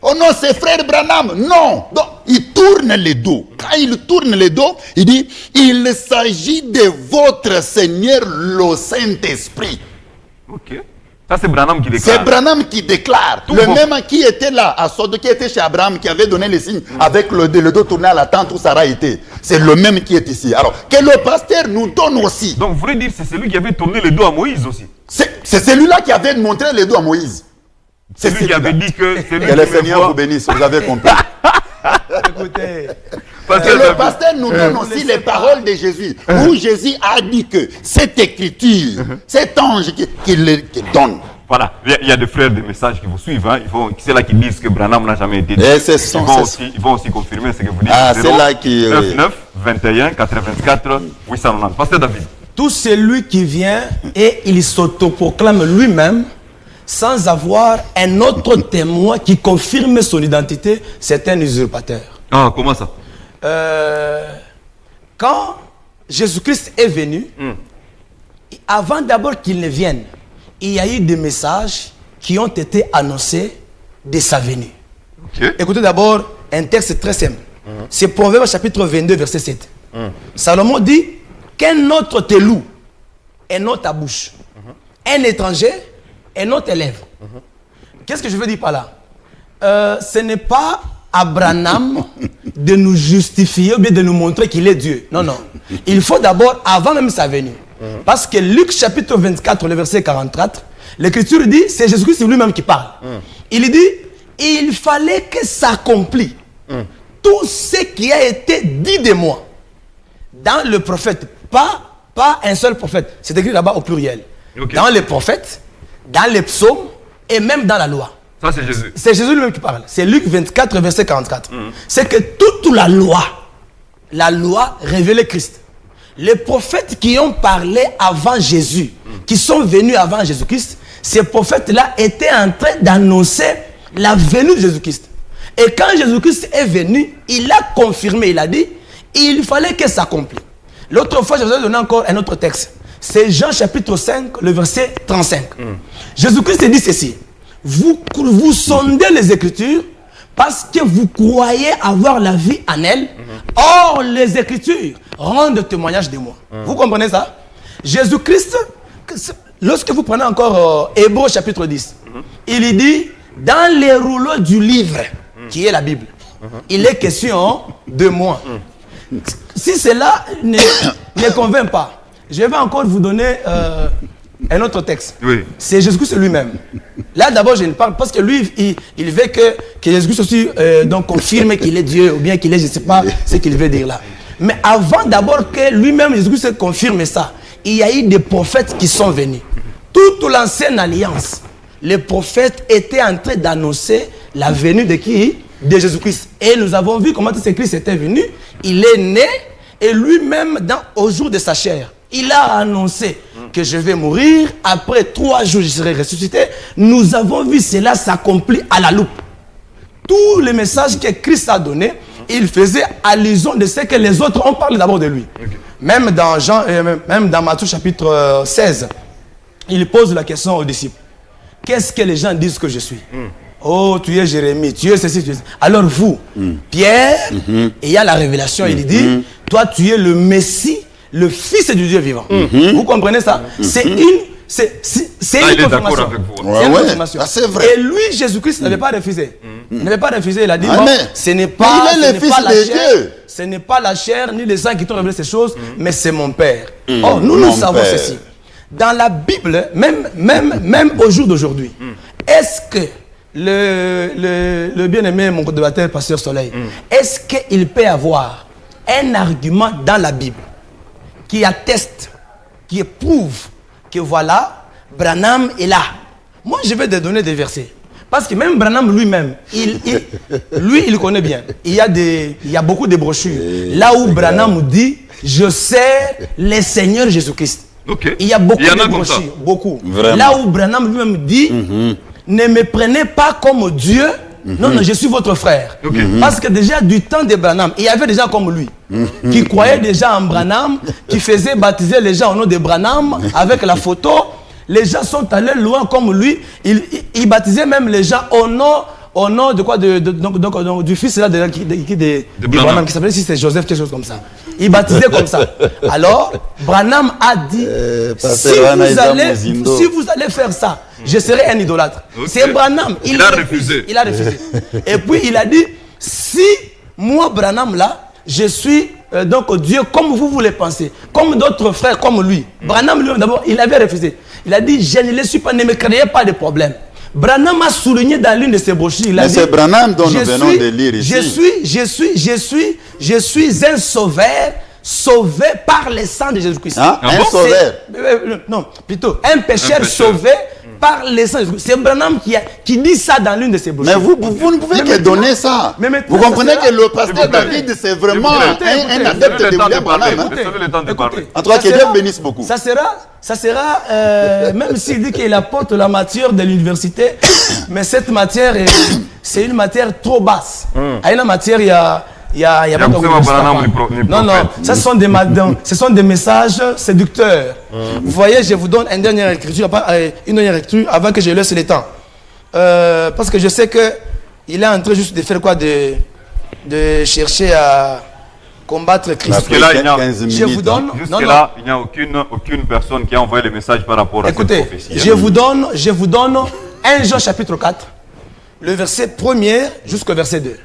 Oh non, c'est frère Branham. Non. Donc, il tourne le dos. Quand il tourne le dos, il dit, il s'agit de votre Seigneur, le Saint-Esprit. Ok. Ça, c'est Branham qui déclare. C'est Branham qui déclare. Tout le bon. même qui était là, à Sodome, qui était chez Abraham, qui avait donné les signes avec le dos tourné à la tente où Sarah était. C'est le même qui est ici. Alors, que le pasteur nous donne aussi. Donc, vous voulez dire que c'est celui qui avait tourné le dos à Moïse aussi. C'est celui-là qui avait montré les dos à Moïse. C'est lui qui avait dit que c'est lui Que le qui Seigneur vous bénisse, vous avez compris. Écoutez, Et le pasteur nous donne aussi les paroles de Jésus, où Jésus a dit que cette écriture, cet ange qui donne. Voilà, il y a des frères des messages qui vous suivent. Hein. C'est là qui disent que Branham n'a jamais été dit. Et Ils vont aussi confirmer ce que vous dites. Ah, c'est là qui... 99 21 84 890. Pasteur David. tout celui qui vient et il s'autoproclame lui-même sans avoir un autre témoin qui confirme son identité, c'est un usurpateur. Ah, comment ça? Quand Jésus-Christ est venu, avant d'abord qu'il ne vienne, il y a eu des messages qui ont été annoncés de sa venue. Okay. Écoutez d'abord un texte très simple. C'est Proverbe chapitre 22, verset 7. Salomon dit qu'un autre te loue et non ta bouche. Un étranger et non tes lèvres. Qu'est-ce que je veux dire par là? Ce n'est pas à Branham de nous justifier ou bien de nous montrer qu'il est Dieu. Non, non. Il faut d'abord, avant même sa venue. Parce que Luc chapitre 24, le verset 44, l'Écriture dit, c'est Jésus-Christ lui-même qui parle. Il dit, il fallait que s'accomplisse tout ce qui a été dit de moi dans le prophète. Pas un seul prophète. C'est écrit là-bas au pluriel. Okay. Dans les prophètes, dans les psaumes et même dans la loi. Ça, c'est Jésus. C'est Jésus lui-même qui parle. C'est Luc 24, verset 44. C'est que toute la loi révélait Christ. Les prophètes qui ont parlé avant Jésus, qui sont venus avant Jésus-Christ, ces prophètes-là étaient en train d'annoncer la venue de Jésus-Christ. Et quand Jésus-Christ est venu, il a confirmé, il a dit, il fallait que ça s'accomplisse. L'autre fois, je vous ai donné encore un autre texte. C'est Jean chapitre 5, le verset 35. Jésus-Christ dit ceci. Vous sondez les Écritures parce que vous croyez avoir la vie en elles. Or, les Écritures rendent témoignage de moi. Vous comprenez ça? Jésus-Christ, lorsque vous prenez encore Hébreux chapitre 10, il dit, dans les rouleaux du livre, qui est la Bible, il est question de moi. Si cela ne convainc pas, je vais encore vous donner un autre texte. Oui. C'est Jésus-Christ lui-même. Là, d'abord, je ne parle parce que lui, il veut que Jésus-Christ aussi donc confirme qu'il est Dieu ou bien qu'il est, je ne sais pas ce qu'il veut dire là. Mais avant d'abord que lui-même, Jésus-Christ confirme ça, il y a eu des prophètes qui sont venus. Toute l'ancienne alliance, les prophètes étaient en train d'annoncer la venue de qui? De Jésus-Christ. Et nous avons vu comment ce Christ était venu. Il est né et lui-même, au jour de sa chair, il a annoncé que je vais mourir. Après 3 jours, je serai ressuscité. Nous avons vu cela s'accomplir à la loupe. Tous les messages que Christ a donnés, il faisait allusion de ce que les autres ont parlé d'abord de lui. Okay. Même dans Matthieu chapitre 16, il pose la question aux disciples. Qu'est-ce que les gens disent que je suis? Oh, tu es Jérémie, tu es ceci, tu es ceci. Alors vous, Pierre, et il y a la révélation, il dit, toi tu es le Messie, le Fils du Dieu vivant. Vous comprenez ça? C'est une confirmation. C'est vrai. Et lui, Jésus-Christ n'avait pas refusé. Il n'avait pas refusé, il a dit, ce n'est pas, ce n'est pas la chair ni les sang qui t'ont révélé ces choses, mais c'est mon Père. Oh, nous savons ceci. Dans la Bible, même au jour d'aujourd'hui, est-ce que le bien-aimé, mon collaborateur, Pasteur Soleil, est-ce qu'il peut avoir un argument dans la Bible qui atteste, qui prouve que voilà, Branham est là? Moi, je vais te donner des versets. Parce que même Branham lui-même, il connaît bien. Il y a beaucoup de brochures. Là où Branham dit, je sers le Seigneur Jésus-Christ. Okay. Il y a beaucoup de brochures. Beaucoup. Vraiment. Là où Branham lui-même dit, ne me prenez pas comme Dieu. Non, non, je suis votre frère. Okay. Parce que déjà du temps de Branham, il y avait des gens comme lui qui croyaient déjà en Branham, qui faisaient baptiser les gens au nom de Branham avec la photo. Les gens sont allés loin comme lui. Il baptisait même les gens au nom au nom de quoi donc, du fils là de Branham, qui s'appelait, si c'est Joseph, quelque chose comme ça. Il baptisait comme ça. Alors, Branham a dit, si vous allez faire ça, je serai un idolâtre. Okay. C'est Branham. Il a refusé. Il a refusé. Et puis il a dit, si moi, Branham là, je suis donc Dieu comme vous le pensez, comme d'autres frères comme lui. Branham lui d'abord, il avait refusé. Il a dit, je ne le suis pas, ne me créez pas de problème. Branham a souligné dans l'une de ses brochures. Mais c'est Branham dont nous venons de lire ici. Je suis un sauveur, sauvé par le sang de Jésus-Christ. Hein? Un sauveur? Non, plutôt un pécheur sauvé par le sang de Jésus-Christ. C'est Branham qui dit ça dans l'une de ses brochures. Mais vous ne pouvez que donner ça. Vous comprenez que le pasteur David, c'est vraiment un adepte de William Branham. En tout cas, que Dieu bénisse beaucoup. Ça sera même s'il dit qu'il apporte la matière de l'université, mais cette matière, c'est une matière trop basse. À une matière, il y a pas de non, ça ce sont des messages séducteurs. Vous voyez, je vous donne une dernière écriture avant que je laisse le temps. Parce que je sais qu'il est en train juste de faire quoi, de chercher à combattre Christ. Parce que là, je vous donne. Jusque-là, il n'y a aucune personne qui a envoyé le message par rapport à cette prophétie. Je vous donne 1 Jean chapitre 4, le verset 1er jusqu'au verset 2.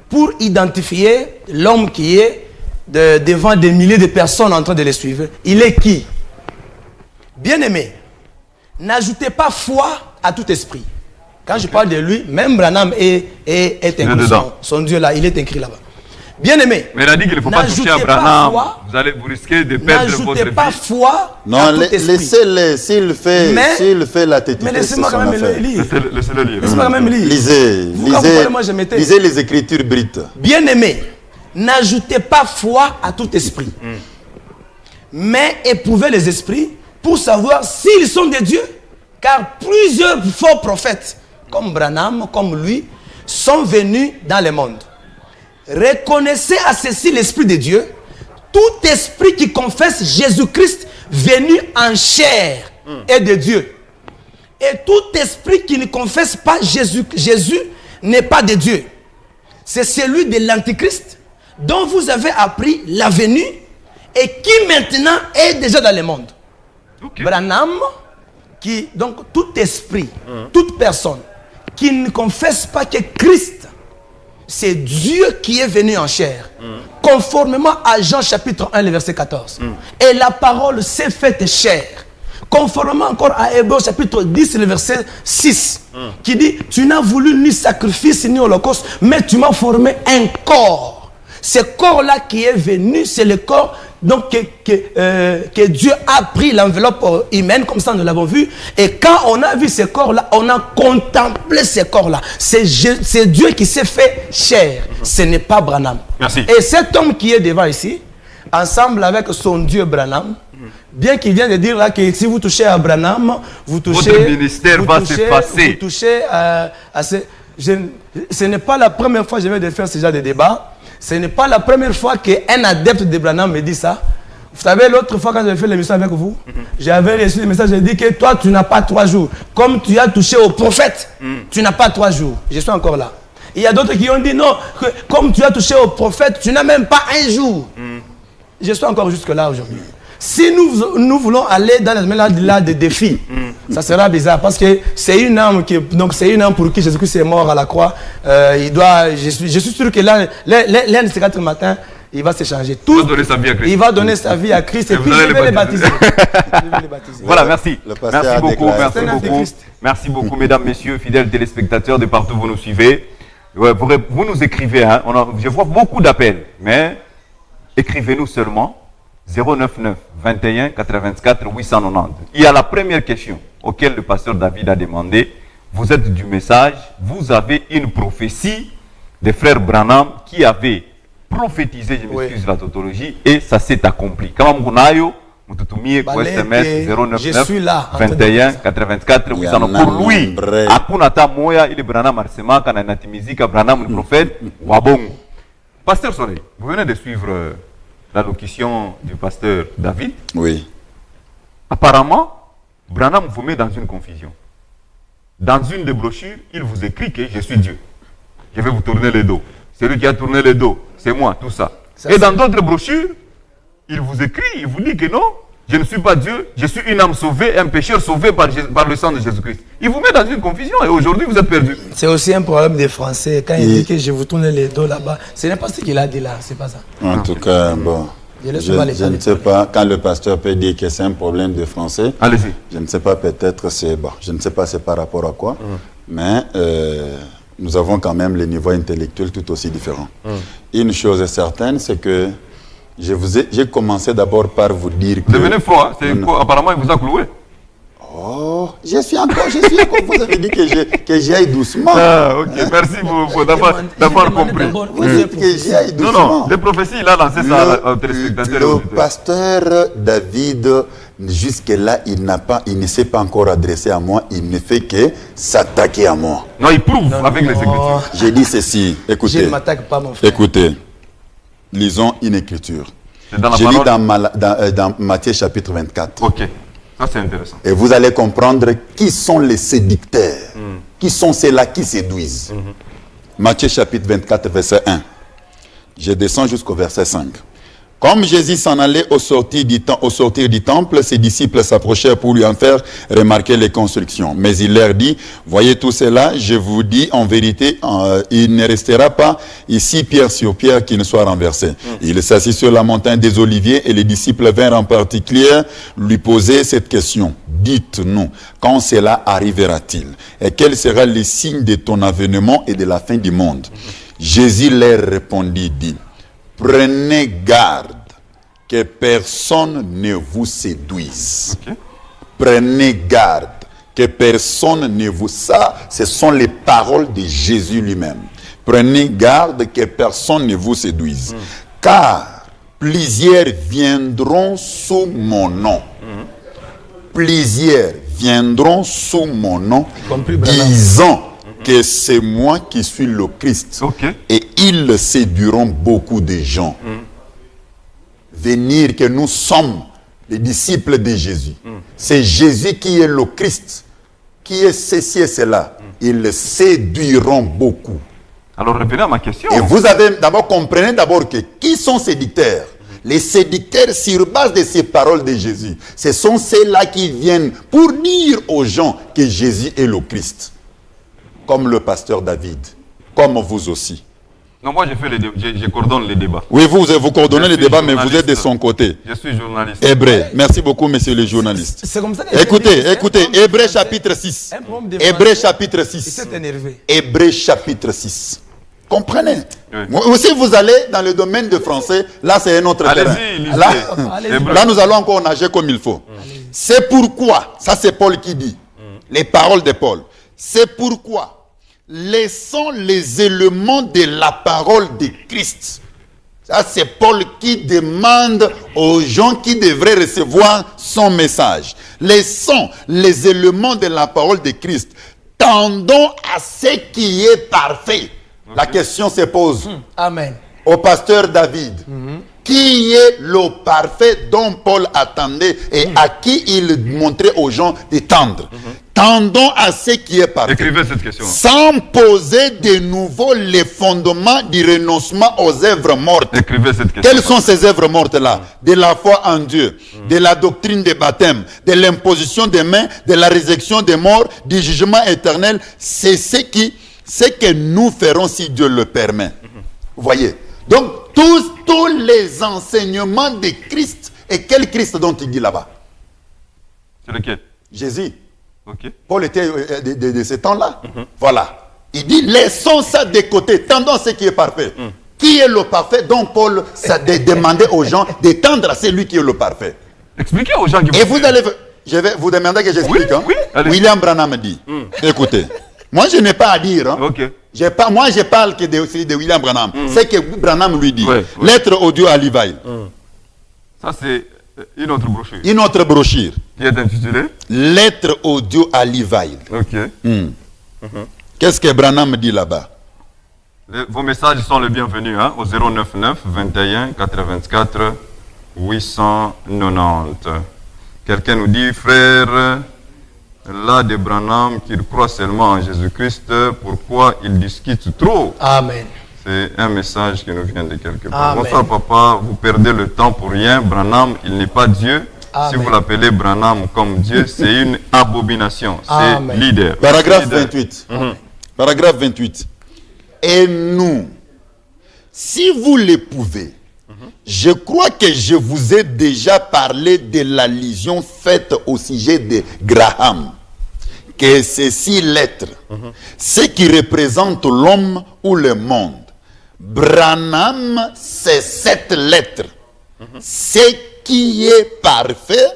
Pour identifier l'homme qui est devant des milliers de personnes en train de les suivre. Il est qui? Bien-aimé, n'ajoutez pas foi à tout esprit. Quand je parle de lui, même Branham est inclus. Son Dieu là, il est écrit là-bas. Bien-aimé, mais il a dit qu'il ne faut pas toucher à Branham. Vous risquez de perdre votre vie. N'ajoutez pas foi à tout esprit. Laissez-le, s'il fait la tête. Mais laissez-moi quand même le lire. Laissez-le lire. Laissez-moi quand même lire. Lisez les Écritures brites. Bien-aimé, n'ajoutez pas foi à tout esprit. Mais éprouvez les esprits pour savoir s'ils sont de Dieu. Car plusieurs faux prophètes, comme Branham, comme lui, sont venus dans le monde. Reconnaissez à ceci l'Esprit de Dieu. Tout esprit qui confesse Jésus-Christ venu en chair est de Dieu. Et tout esprit qui ne confesse pas Jésus n'est pas de Dieu. C'est celui de l'Antichrist dont vous avez appris la venue et qui maintenant est déjà dans le monde. Okay. Branham, donc tout esprit, toute personne qui ne confesse pas que Christ, c'est Dieu qui est venu en chair. Conformément à Jean chapitre 1, le verset 14. Et la parole s'est faite chair. Conformément encore à Hébreux chapitre 10, le verset 6. Qui dit, tu n'as voulu ni sacrifice ni holocauste, mais tu m'as formé un corps. Ce corps-là qui est venu, c'est le corps donc, que Dieu a pris l'enveloppe humaine, comme ça nous l'avons vu. Et quand on a vu ce corps-là, on a contemplé ce corps-là. C'est Dieu qui s'est fait chair. Ce n'est pas Branham. Merci. Et cet homme qui est devant ici, ensemble avec son Dieu Branham, bien qu'il vienne de dire là que si vous touchez à Branham, vous touchez... Votre ministère va s'effacer. Vous touchez à ce n'est pas la première fois que je viens de faire ce genre de débat. Ce n'est pas la première fois qu'un adepte de Branham me dit ça. Vous savez, l'autre fois quand j'avais fait l'émission avec vous, j'avais reçu le message, j'ai dit que toi, tu n'as pas 3 jours. Comme tu as touché au prophète, tu n'as pas 3 jours. Je suis encore là. Il y a d'autres qui ont dit non, comme tu as touché au prophète, tu n'as même pas 1 jour. Je suis encore jusque là aujourd'hui. Si nous voulons aller dans la semaine de défis, ça sera bizarre parce que c'est une âme pour qui Jésus-Christ est mort à la croix. Je suis sûr que l'un de ces 4 matins, il va se changer. Il va donner sa vie à Christ et puis je vais les baptiser. Voilà, merci. Merci beaucoup, merci beaucoup, mesdames, messieurs, fidèles téléspectateurs de partout où vous nous suivez. Vous nous écrivez, hein, je vois beaucoup d'appels, mais écrivez-nous seulement 099 21 84 890. Il y a la première question auquel le pasteur David a demandé. Vous êtes du message, vous avez une prophétie des frères Branham qui avait prophétisé, je m'excuse, la tautologie, et ça s'est accompli. Comment vous n'avez pas SMS 099 21 84 890. Pour lui, Akunata Moya, il est Branham Arsema, Kananati Mizika, Branham le prophète, Wabong. Pasteur Soleil, vous venez de suivre l'allocution du pasteur David. Oui. Apparemment, Branham vous met dans une confusion. Dans une des brochures, il vous écrit que je suis Dieu. Je vais vous tourner le dos. Celui qui a tourné le dos, c'est moi, tout ça. Et dans d'autres brochures, il vous écrit, il vous dit que non, je ne suis pas Dieu, je suis une âme sauvée, un pécheur sauvé par le sang de Jésus-Christ. Il vous met dans une confusion et aujourd'hui vous êtes perdu. C'est aussi un problème des Français. Quand il dit que je vous tourne les dos là-bas, ce n'est pas ce qu'il a dit là, c'est pas ça. En tout cas, bon, je ne sais pas, quand le pasteur peut dire que c'est un problème de Français, allez-y. Je ne sais pas, peut-être c'est, bon, je ne sais pas c'est par rapport à quoi, mais nous avons quand même les niveaux intellectuels tout aussi différents. Une chose est certaine, c'est que j'ai commencé d'abord par vous dire que... Devenez froid, apparemment il vous a cloué. Oh, je suis encore, vous avez dit que j'y aille doucement. Ah, ok, merci d'avoir compris. Vous dites que j'y aille doucement. Non, les prophéties, il a lancé ça aux téléspectateurs. Le pasteur David, jusque-là, il ne s'est pas encore adressé à moi, il ne fait que s'attaquer à moi. Non, il prouve avec les Écritures. J'ai dit ceci, écoutez. Je ne m'attaque pas, mon frère. Écoutez, lisons une écriture. J'ai lu dans Matthieu chapitre 24. Ok. Ça, c'est intéressant. Et vous allez comprendre qui sont les séducteurs, qui sont ceux-là qui séduisent. Matthieu chapitre 24, verset 1. Je descends jusqu'au verset 5. Comme Jésus s'en allait au sortir du temple, ses disciples s'approchèrent pour lui en faire remarquer les constructions. Mais il leur dit, voyez tout cela, je vous dis en vérité, il ne restera pas ici pierre sur pierre qui ne soit renversé. Il s'assit sur la montagne des Oliviers et les disciples vinrent en particulier lui poser cette question. Dites-nous, quand cela arrivera-t-il? Et quel sera le signe de ton avènement et de la fin du monde? Jésus leur répondit, dit, prenez garde que personne ne vous séduise. Okay. Prenez garde que personne ne vous... Ça, ce sont les paroles de Jésus lui-même. Prenez garde que personne ne vous séduise. Car plusieurs viendront sous mon nom. Plusieurs viendront sous mon nom, disant que c'est moi qui suis le Christ. Okay. Et ils séduiront beaucoup de gens. Venir que nous sommes les disciples de Jésus. C'est Jésus qui est le Christ, qui est ceci et cela. Ils séduiront beaucoup. Alors revenez à ma question. Et vous avez d'abord, comprenez d'abord que qui sont séducteurs? Les séducteurs sur base de ces paroles de Jésus. Ce sont ceux-là qui viennent pour dire aux gens que Jésus est le Christ. Comme le pasteur David, comme vous aussi. Non, moi je coordonne les débats. Oui, vous coordonnez les débats, mais vous êtes de son côté. Je suis journaliste. Hébreu. Merci beaucoup, monsieur le journaliste. C'est comme ça. Écoutez, Hébreu chapitre 6. Hébreu chapitre 6. Il s'est énervé. Hébreu chapitre 6. Comprenez. Oui. Si vous allez dans le domaine de français, là c'est un autre terrain. Là, nous allons encore nager comme il faut. C'est pourquoi, ça c'est Paul qui dit, les paroles de Paul. C'est pourquoi, laissons les éléments de la parole de Christ. Ça, c'est Paul qui demande aux gens qui devraient recevoir son message. Laissons les éléments de la parole de Christ. Tendons à ce qui est parfait. Okay. La question se pose. Amen. Au pasteur David. Qui est le parfait dont Paul attendait et à qui il montrait aux gens de tendre. Tendons à ce qui est parfait. Écrivez cette question. Sans poser de nouveau les fondements du renoncement aux œuvres mortes. Écrivez cette question. Quelles sont ces œuvres mortes-là? De la foi en Dieu, de la doctrine des baptêmes, de l'imposition des mains, de la résurrection des morts, du jugement éternel. C'est ce que nous ferons si Dieu le permet. Vous voyez? Donc, tous les enseignements de Christ. Et quel Christ dont il dit là-bas? C'est lequel? Jésus. Okay. Paul était de ce temps-là. Voilà. Il dit, laissons ça de côté. Tendons ce qui est parfait. Qui est le parfait dont Paul demandait aux gens de tendre à celui qui est le parfait? Expliquez aux gens qui Et vous allez... Je vais vous demander que j'explique. Oui, William Branham dit. Écoutez. Moi, je n'ai pas à dire. Hein. Okay. Moi, je parle que de William Branham. C'est que Branham lui dit. Lettre audio à Levi. Ça, c'est une autre brochure. Une autre brochure. Qui est intitulée Lettre audio à Levi. Ok. Qu'est-ce que Branham dit là-bas? Vos messages sont les bienvenus hein, au 099 21 84 890. Quelqu'un nous dit, frère, Là, des Branham qui croient seulement en Jésus-Christ, pourquoi ils discutent trop? Amen. C'est un message qui nous vient de quelque part. Amen. Bonsoir papa, vous perdez le temps pour rien. Branham, il n'est pas Dieu. Amen. Si vous l'appelez Branham comme Dieu, c'est une abomination. C'est Amen. leader. Paragraphe Leader. 28. Paragraphe 28. Et nous, si vous l'épouvez, je crois que je vous ai déjà parlé de l'allusion faite au sujet de Graham, que ces 6 lettres, ce qui représente l'homme ou le monde. Branham, c'est 7 lettres. Ce qui est parfait,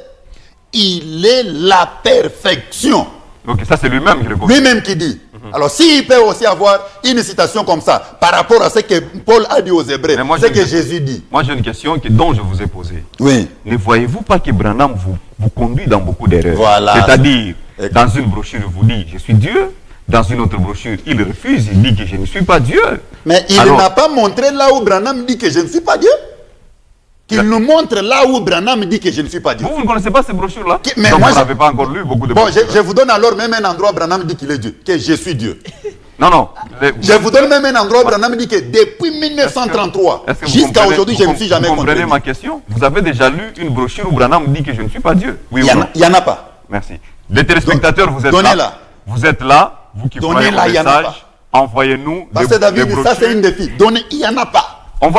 il est la perfection. Ok, ça c'est lui-même qui le confirme. Lui-même qui dit. Alors, s'il peut aussi avoir une citation comme ça, par rapport à ce que Paul a dit aux Hébreux, Mais moi, ce j'ai que une- Jésus dit. Moi j'ai une question dont je vous ai posée. Oui. Ne voyez-vous pas que Branham vous conduit dans beaucoup d'erreurs? Voilà. C'est-à-dire, dans une brochure, il vous dit « Je suis Dieu ». Dans une autre brochure, il refuse, il dit que je ne suis pas Dieu. Mais il Alors- n'a pas montré là où Branham dit que je ne suis pas Dieu. Qu'il nous montre là où Branham dit que je ne suis pas Dieu. Vous ne connaissez pas ces brochures-là? Mais Donc moi, vous je- n'avez pas encore lu beaucoup de Bon, brochures. je vous donne alors même un endroit où Branham dit qu'il est Dieu, que je suis Dieu. Non, non. Je vous donne même un endroit où Branham dit que depuis 1933 Est-ce que vous jusqu'à comprenez- aujourd'hui, je ne me suis jamais Vous comprenez compris. ma question? Vous avez déjà lu une brochure où Branham dit que je ne suis pas Dieu? Oui Il ou non? n'y en a pas. Merci. Les téléspectateurs, vous êtes Donnez-la. là. Vous êtes là, vous qui Donnez-la, croyez il y au en a message, envoyez-nous Parce des que David, des ça c'est brochures. une défi. Donnez, il n'y en a pas.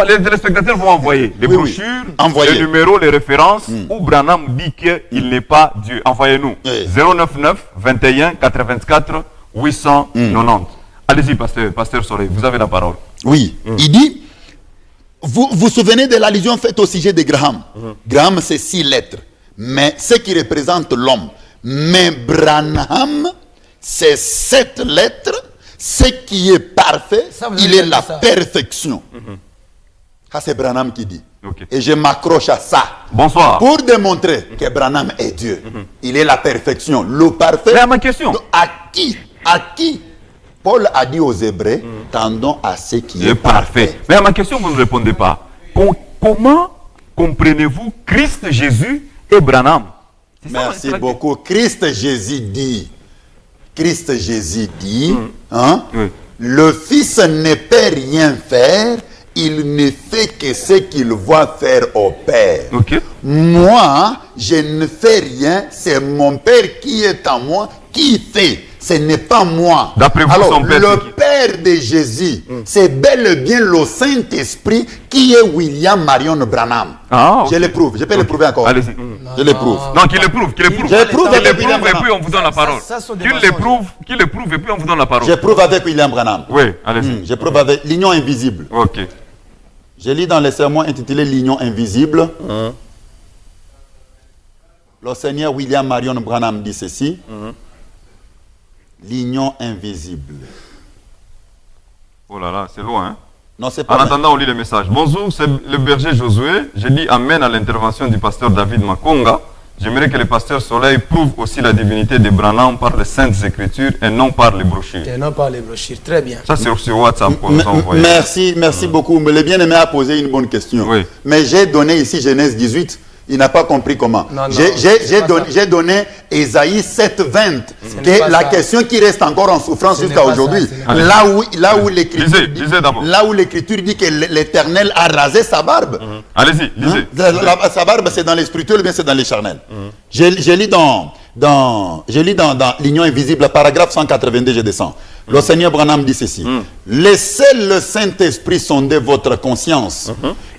Les téléspectateurs vont envoyer les Oui, oui. brochures, Envoyez. les numéros, les références où Branham dit qu'il n'est pas Dieu. Envoyez-nous. Oui. 099 21 84 890. Allez-y, pasteur Soleil, vous avez la parole. Oui, il dit, vous vous souvenez de l'allusion faite au sujet de Graham. Graham, c'est 6 lettres, mais ce qui représente l'homme. Mais Branham, c'est 7 lettres, ce qui est parfait, Ça, vous il avez est dit la ça. perfection. Ça, c'est Branham qui dit. Ok. Et je m'accroche à ça. Bonsoir. Pour démontrer que Branham est Dieu. Il est la perfection, le parfait. Mais à ma question. Donc, à qui Paul a dit aux Hébreux, tendons à ce qui Il est parfait. Mais à ma question, vous ne répondez pas. Comment comprenez-vous Christ Jésus et Branham? C'est ça, Merci c'est la- beaucoup. Christ Jésus dit, hein, Oui. le Fils ne peut rien faire, il ne fait que ce qu'il voit faire au Père. Ok. Moi, je ne fais rien, c'est mon Père qui est en moi qui fait. Ce n'est pas moi. D'après vous, Alors, son Père, le c'est qui? Père de Jésus, c'est bel et bien le Saint-Esprit qui est William Marion Branham. Ah, ok. Je l'éprouve. Je peux l'éprouver encore. Allez-y. Je l'éprouve. Non, qu'il éprouve, qu'il éprouve. Je l'éprouve Qu'il avec éprouve William et puis on vous donne la parole. ça sont des Qu'il mensonges. l'éprouve et puis on vous donne la parole. J'éprouve avec William Branham. Oui, allez-y. J'éprouve avec l'union invisible. Ok. Je lis dans les sermons intitulés L'union invisible. Le Seigneur William Marion Branham dit ceci. L'union invisible. Oh là là, c'est loin. Hein? Non, c'est En pas. attendant, on lit le message. Bonjour, c'est le berger Josué. Je dis Amen à l'intervention du pasteur David Makonga. J'aimerais que le pasteur Soleil prouve aussi la divinité de Branham par les saintes écritures et non par les brochures. Et non pas les brochures. Très bien. Ça, c'est sur WhatsApp qu'on nous a envoyé. Merci beaucoup. Mais le bien-aimé a posé une bonne question. Oui. Mais j'ai donné ici Genèse 18. Il n'a pas compris comment. Non, non, J'ai c'est pas donné, ça. j'ai donné Ésaïe 7:20. n'est Que pas la ça. question qui reste encore en souffrance Ce n'est jusqu'à pas aujourd'hui. ça, ce n'est pas Là où l'écriture Lisez d'abord. là où l'écriture dit que l'Éternel a rasé sa barbe. Allez-y, lisez. Sa barbe, c'est dans les spirituels ou bien c'est dans les charnels. Je lis dans l'union invisible, paragraphe 182, je descends. Le Seigneur Branham dit ceci. Laissez le Saint-Esprit sonder votre conscience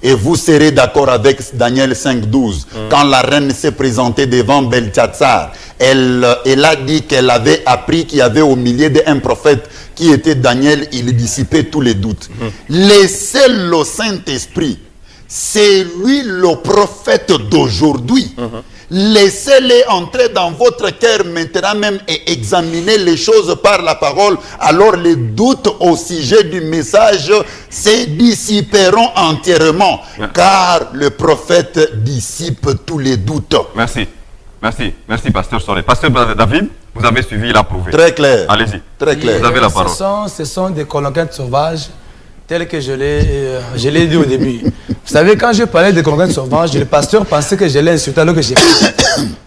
et vous serez d'accord avec Daniel 5:12. Quand la reine s'est présentée devant Beltsatsar, elle a dit qu'elle avait appris qu'il y avait au milieu d'un prophète qui était Daniel, il dissipait tous les doutes. Laissez le Saint-Esprit, c'est lui le prophète d'aujourd'hui. Laissez-les entrer dans votre cœur maintenant même et examinez les choses par la parole. Alors les doutes au sujet du message se dissiperont entièrement. Car le prophète dissipe tous les doutes. Merci. Merci, pasteur Soleil. Pasteur David, vous avez suivi, il a prouvé. Très clair. Allez-y. Très clair. Vous avez la parole. Ce sont des colonquettes sauvages telles que je l'ai dit au début. Vous savez, quand je parlais de conquête sauvage, le pasteur pensait que je l'ai insulté alors que j'ai pas.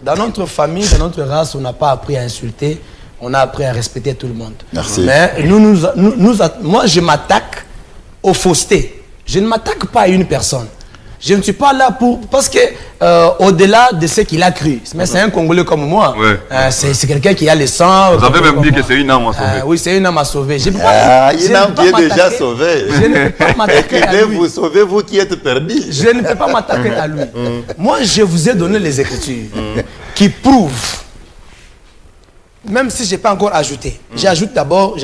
Dans notre famille, dans notre race, on n'a pas appris à insulter, on a appris à respecter tout le monde. Merci. Mais moi, je m'attaque aux faussetés. Je ne m'attaque pas à une personne. Je ne suis pas là pour... Parce que, au-delà de ce qu'il a cru, mais c'est un Congolais comme moi. Ouais. C'est quelqu'un qui a le sang. Vous avez même dit que c'est une âme à sauver. Oui, c'est une âme à sauver. Je peux pas, une âme qui est déjà sauvée. Je ne peux pas m'attaquer à lui. Vous sauvez, vous qui êtes perdus. Je ne peux pas m'attaquer à lui. Moi, je vous ai donné les Écritures qui prouvent, même si je n'ai pas encore ajouté. J'ajoute d'abord,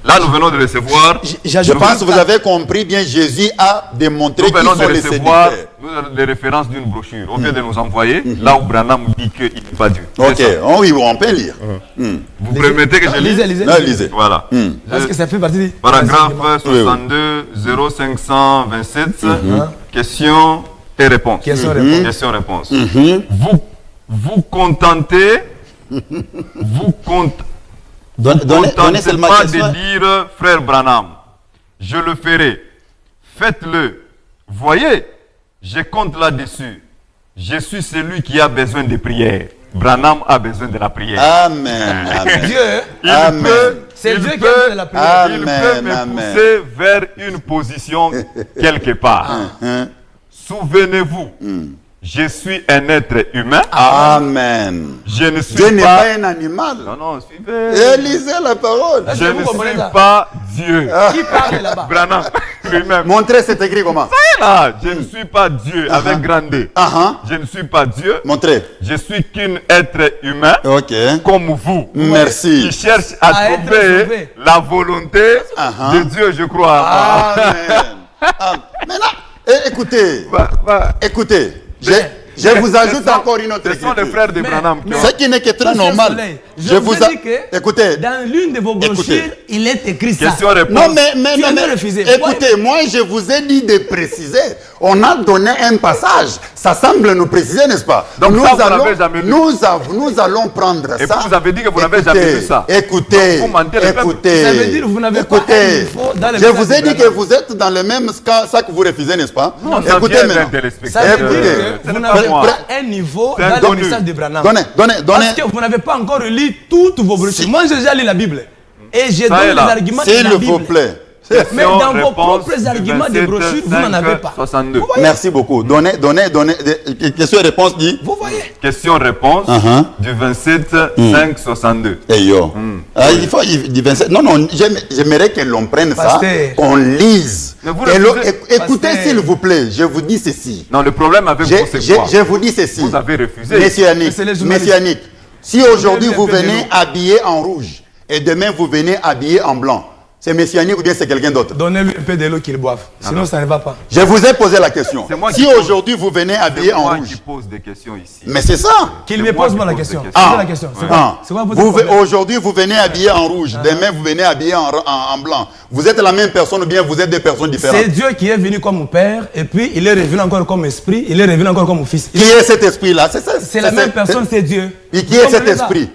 Là, nous venons de recevoir. Je pense que vous avez compris bien, Jésus a démontré qu'ils sont les recevoir séducteurs. les références d'une brochure. On vient de nous envoyer, là où Branham dit qu'il n'est pas Dieu. Ok, oui, on peut lire. Vous permettez que je lise? Lisez. Voilà. Parce que ça fait partie du... Paragraphe 62, 0527, questions et réponses. Questions-réponses. Vous contentez, Donnez seulement pas question. de dire, frère Branham, je le ferai. Faites-le. Voyez, je compte là-dessus. Je suis celui qui a besoin de prière. Branham a besoin de la prière. Amen. Amen. Dieu, c'est Dieu qui a besoin de la prière. Il peut me pousser vers une position quelque part. Souvenez-vous, je suis un être humain. Amen. Je ne suis Dieu n'est pas... pas un animal. Non, suivez. Lisez la parole. Je ne suis pas Dieu. Qui parle là-bas? Branham lui-même. Montrez, c'est écrit comment? Là, je ne suis pas Dieu avec grand D. Je ne suis pas Dieu. Montrez. Je suis qu'un être humain comme vous. Merci. Qui cherche à trouver la volonté de Dieu, je crois. Amen. Maintenant, écoutez. Écoutez. Je vous ajoute encore une autre Ce sont les frères de Branham qui ont... Ce qui n'est que très normal. Je vous ai dit que écoutez, dans l'une de vos brochures, il est écrit ça. Question-réponse. Non, mais écoutez, moi je vous ai dit de préciser. On a donné un passage. Ça semble nous préciser, n'est-ce pas? Donc nous allons prendre ça. Et puis vous avez dit que vous n'avez jamais vu ça. Écoutez, ça veut dire que vous n'avez pas un niveau dans le je vous ai dit que vous êtes dans le même sac que vous refusez, n'est-ce pas? Non, écoutez maintenant. Ça veut dire que vous n'avez pas un niveau dans le message de Branham. Donnez. Parce que vous n'avez pas encore lu toutes vos brochures. Moi, j'ai déjà lu la Bible. Et j'ai donné les arguments de la Bible. S'il vous plaît. Mais dans vos propres arguments de brochures, vous n'en avez pas. 62. Merci beaucoup. Donnez. Question et réponse dit. Vous voyez. Question-réponse du 27 5 62. Il faut du 27. Non, j'aimerais que l'on prenne ça, qu'on lise. Écoutez, s'il vous plaît, je vous dis ceci. Non, le problème avec vous, c'est quoi? Je vous dis ceci. Vous avez refusé. Monsieur Annick, si aujourd'hui vous venez habillé en rouge et demain vous venez habillé en blanc, c'est Messianique ou bien c'est quelqu'un d'autre? Donnez-lui un peu de l'eau qu'il boive. Sinon, ça ne va pas. Je vous ai posé la question. Si aujourd'hui vous venez habillé en rouge. Qui pose des questions ici. Mais c'est ça. Qu'il me pose moi la question. Aujourd'hui vous venez habillé en rouge. Demain vous venez habillé en blanc. Vous êtes la même personne ou bien vous êtes des personnes différentes? C'est Dieu qui est venu comme mon père et puis il est revenu encore comme esprit. Il est revenu encore comme mon fils. Qui est cet esprit-là? C'est la même personne, c'est Dieu. Et qui est cet esprit?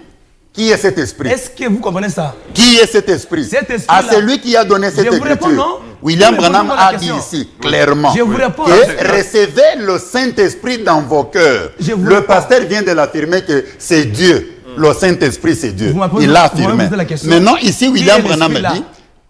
Qui est cet esprit? Est-ce que vous comprenez ça? Qui est cet esprit? C'est lui qui a donné cette écriture. William Branham a dit ici clairement je vous réponds, que recevez le Saint-Esprit dans vos cœurs. Le pasteur vient de l'affirmer que c'est Dieu. Le Saint-Esprit, c'est Dieu. Il l'a affirmé. Maintenant, ici, William Branham dit,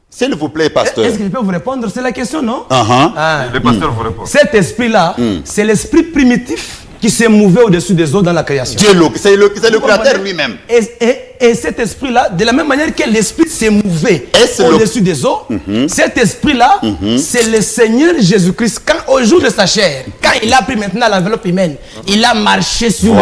s'il vous plaît, pasteur. Est-ce que je peux vous répondre? C'est la question, non? Le pasteur vous répond. Cet esprit-là, c'est l'esprit primitif qui s'est mouvé au-dessus des eaux dans la création. C'est le créateur lui-même. Et cet esprit-là, de la même manière que l'esprit s'est mouvé au-dessus des eaux, cet esprit-là, c'est le Seigneur Jésus-Christ. Quand au jour de sa chair, quand il a pris maintenant l'enveloppe humaine, il a marché sur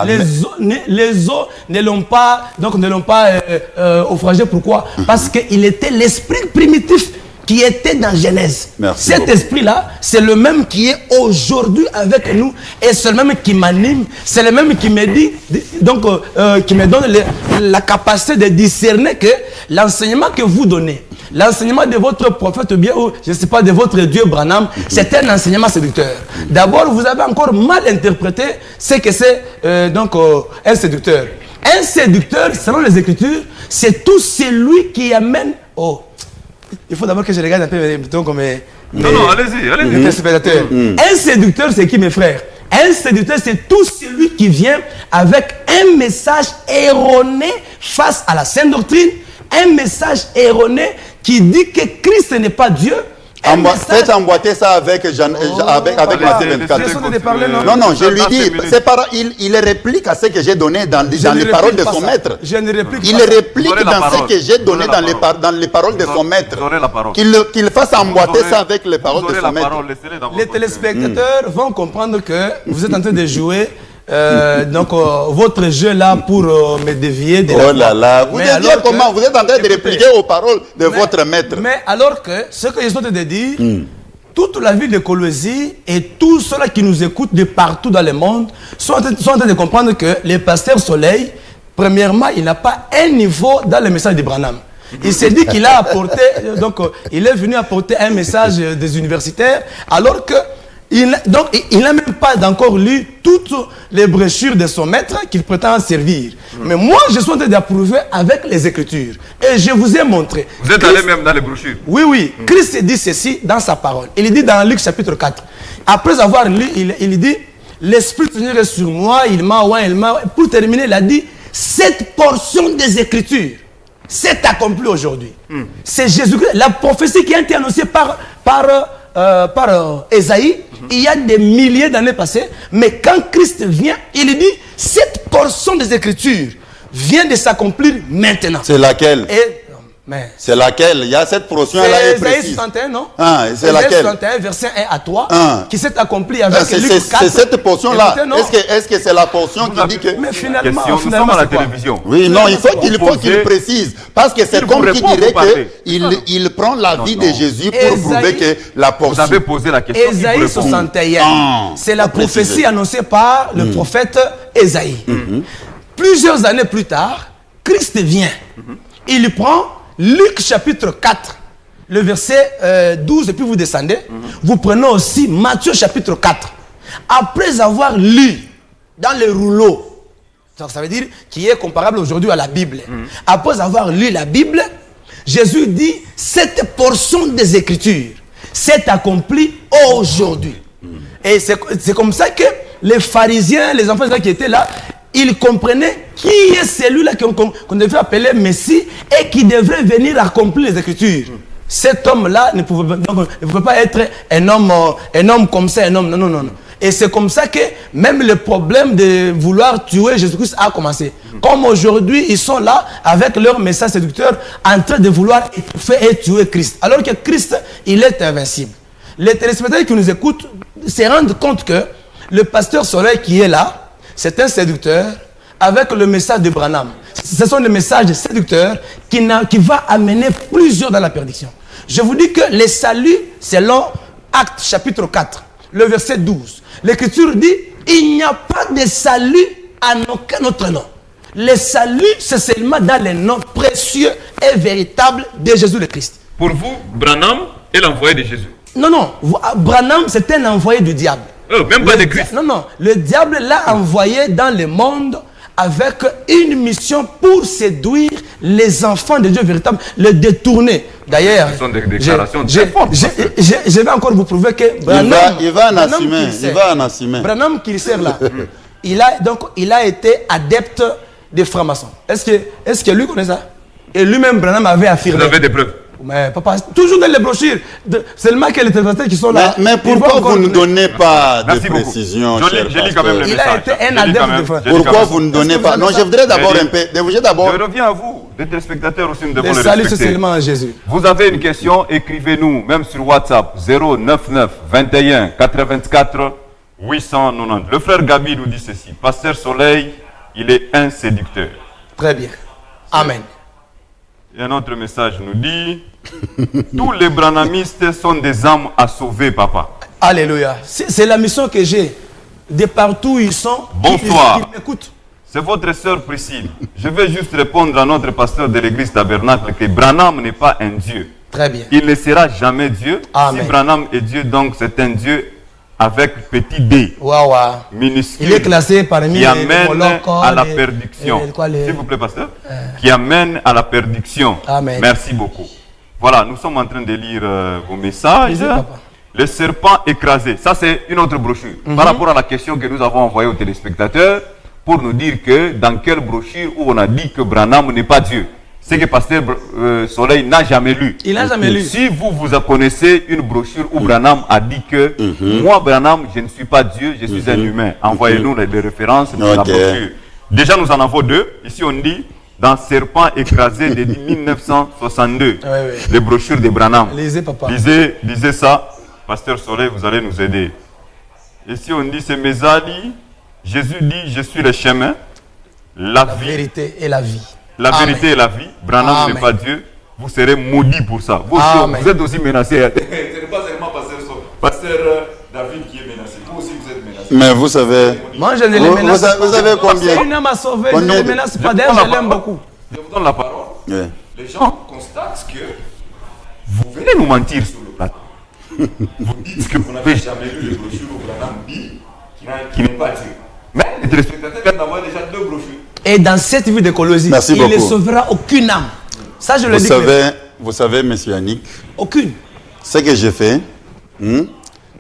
les eaux. Les eaux ne l'ont pas, naufragé. Pourquoi? Parce qu'il était l'esprit primitif qui était dans Genèse. Cet esprit-là, c'est le même qui est aujourd'hui avec nous et c'est le même qui m'anime, c'est le même qui me dit, qui me donne la capacité de discerner que l'enseignement que vous donnez, l'enseignement de votre prophète ou bien, je ne sais pas, de votre Dieu Branham, c'est un enseignement séducteur. D'abord, vous avez encore mal interprété ce que c'est un séducteur. Un séducteur, selon les Écritures, c'est tout celui qui amène... il faut d'abord que je regarde un peu comme Non, allez-y, allez-y. les téléspectateurs. Un séducteur, c'est qui, mes frères? Un séducteur, c'est tout celui qui vient avec un message erroné face à la sainte doctrine, un message erroné qui dit que Christ n'est pas Dieu. Faites emboîter ça avec Matthieu 24. Non, je lui dis, il réplique à ce que j'ai donné dans les paroles de son maître. Il réplique dans ce que j'ai donné dans les paroles de son maître. Qu'il fasse emboîter ça avec les paroles de son maître. Les téléspectateurs vont comprendre que vous êtes en train de jouer votre jeu là pour me dévier de la Oh là là, vous déviez comment? Vous êtes en train de répliquer aux paroles de votre maître. Mais alors que ce que je suis en train de dire, toute la ville de Colosie et tous ceux-là qui nous écoutent de partout dans le monde sont en train de comprendre que le pasteur Soleil, premièrement, il n'a pas un niveau dans le message de Branham. Il s'est dit qu'il a apporté, il est venu apporter un message des universitaires, alors que il n'a même pas encore lu toutes les brochures de son maître qu'il prétend servir. Mais moi, je suis en train d'approuver avec les Écritures. Et je vous ai montré. Vous êtes allé même dans les brochures? Oui. Christ dit ceci dans sa parole. Il dit dans Luc chapitre 4. Après avoir lu, il dit, l'Esprit du Seigneur est sur moi, il m'a. Pour terminer, il a dit, cette portion des Écritures s'est accomplie aujourd'hui. C'est Jésus-Christ. La prophétie qui a été annoncée par Ésaïe, il y a des milliers d'années passées, mais quand Christ vient, il dit, cette portion des Écritures vient de s'accomplir maintenant. C'est laquelle? C'est laquelle? Il y a cette portion-là. C'est Ésaïe 61, non? C'est laquelle? 61, verset 1 à 3, qui s'est accomplie avec Luc 4. C'est cette portion-là. Est-ce que c'est la portion qui dit que... Mais finalement, nous sommes à la télévision. Oui, non, il faut qu'il précise. Parce que c'est comme qui dirait qu'il prend la vie de Jésus pour prouver que la portion... Vous avez posé la question. Ésaïe 61. C'est la prophétie annoncée par le prophète Ésaïe. Plusieurs années plus tard, Christ vient. Il prend Luc chapitre 4, le verset 12, et puis vous descendez. Vous prenez aussi Matthieu chapitre 4. Après avoir lu dans les rouleaux, ça veut dire qui est comparable aujourd'hui à la Bible. Après avoir lu la Bible, Jésus dit, cette portion des Écritures s'est accomplie aujourd'hui. Et c'est comme ça que les pharisiens, les enfants qui étaient là, ils comprenaient qui est celui-là qu'on devait appeler Messie et qui devrait venir accomplir les Écritures. Cet homme-là ne pouvait pas être un homme comme ça, un homme. Non. Et c'est comme ça que même le problème de vouloir tuer Jésus-Christ a commencé. Comme aujourd'hui, ils sont là avec leur message séducteur en train de vouloir étouffer et tuer Christ. Alors que Christ, il est invincible. Les téléspectateurs qui nous écoutent se rendent compte que le pasteur Soleil qui est là, c'est un séducteur avec le message de Branham. Ce sont des messages séducteurs qui va amener plusieurs dans la perdition. Je vous dis que le salut, selon Actes chapitre 4, le verset 12, l'Écriture dit, il n'y a pas de salut en aucun autre nom. Le salut, c'est seulement dans le nom précieux et véritable de Jésus le Christ. Pour vous, Branham est l'envoyé de Jésus? Non. Branham, c'est un envoyé du diable. Même pas de Christ. Non. Le diable l'a envoyé dans le monde avec une mission pour séduire les enfants de Dieu véritable, les détourner. D'ailleurs, ce sont des déclarations très fortes. Je vais encore vous prouver que Branham, il va en assumer. Branham qui sert là, il a été adepte des francs-maçons. Est-ce que lui connaît ça? Et lui-même, Branham avait affirmé. Vous avez des preuves? Mais papa, toujours dans les brochures, seulement que les téléspectateurs qui sont là. Mais pourquoi vous ne donnez pas de précisions? Je lis quand même le message. Il a été un adepte de France. Pourquoi vous ne donnez pas? Non, je voudrais d'abord un peu. Je reviens à vous, des téléspectateurs aussi, nous devons le salut, respecter. c'est seulement Jésus. Vous avez une question, écrivez-nous, même sur WhatsApp, 099 21 84 890. Le frère Gabi nous dit ceci, Pasteur Soleil, il est un séducteur. Très bien. Amen. Et un autre message nous dit, tous les branhamistes sont des âmes à sauver, papa. Alléluia. C'est la mission que j'ai. De partout où ils sont, bonsoir. Ils m'écoutent. C'est votre sœur Priscille. Je vais juste répondre à notre pasteur de l'église Tabernacle que Branham n'est pas un Dieu. Très bien. Il ne sera jamais Dieu. Amen. Si Branham est Dieu, donc c'est un Dieu avec petit d. Minuscule. Il est classé parmi qui amène à la perdition. S'il vous plaît, pasteur. Qui amène à la perdition. Amen. Merci beaucoup. Voilà, nous sommes en train de lire vos messages. Lisez, papa. Le serpent écrasé, ça c'est une autre brochure. Par rapport à la question que nous avons envoyée aux téléspectateurs, pour nous dire que dans quelle brochure où on a dit que Branham n'est pas Dieu. C'est que Pasteur Soleil n'a jamais lu. Il n'a jamais lu. Si vous connaissez une brochure où Branham a dit que moi Branham, je ne suis pas Dieu, je suis un humain. Envoyez-nous les références de la brochure. Déjà nous en avons deux. Ici on dit dans Serpent écrasé de 1962. Les brochures de Branham. Lisez, papa. Lisez ça. Pasteur Soleil, vous allez nous aider. Ici on dit c'est Mesali. Jésus dit je suis le chemin, la vie. Vérité et la vie. La vérité et la vie. Branham n'est pas Dieu. Vous serez maudits pour ça. Vous êtes aussi menacés. Ce n'est pas seulement Pasteur David qui est menacé. Vous aussi vous êtes menacés. Mais vous savez... Moi je ne les menace pas. Vous savez combien... C'est une âme à sauver, je ne les menace pas. D'ailleurs, je l'aime beaucoup. Je vous donne la parole. Yeah. Les gens constatent que vous venez nous mentir sur le plateau. Vous dites que vous n'avez jamais lu les brochures où Branham dit qu'il n'est pas Dieu. Mais les téléspectateurs viennent d'avoir déjà deux brochures. Et dans cette vie de Colosie, il ne sauvera aucune âme. Ça, je le dis. Vous savez, monsieur Yannick, aucune. Ce que j'ai fait,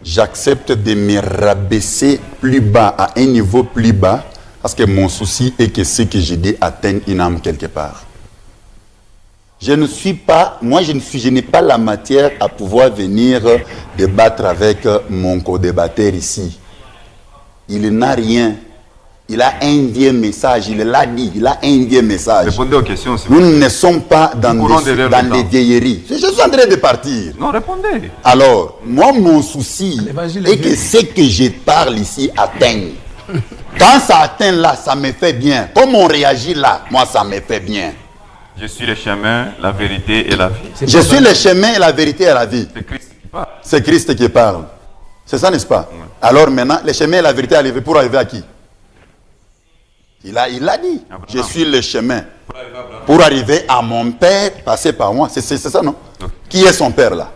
j'accepte de me rabaisser plus bas, à un niveau plus bas, parce que mon souci est que ce que j'ai dit atteigne une âme quelque part. Je n'ai pas la matière à pouvoir venir débattre avec mon co-débatteur ici. Il n'a rien. Il a un vieux message, il l'a dit, il a un vieux message. Répondez aux questions. Nous ne sommes pas dans les vieilleries. Je suis en train de partir. Non, répondez. Alors, moi, mon souci est que ce que je parle ici atteigne. Quand ça atteint là, ça me fait bien. Comme on réagit là, moi, ça me fait bien. Je suis le chemin, la vérité et la vie. Je suis le chemin, la vérité et la vie. C'est Christ qui parle. C'est Christ qui parle. C'est ça, n'est-ce pas? Ouais. Alors maintenant, le chemin et la vérité pour arriver à qui? Il a dit, Abraham. Je suis le chemin. Pour arriver à mon père, passer par moi. C'est ça, non? Okay. Qui est son père là?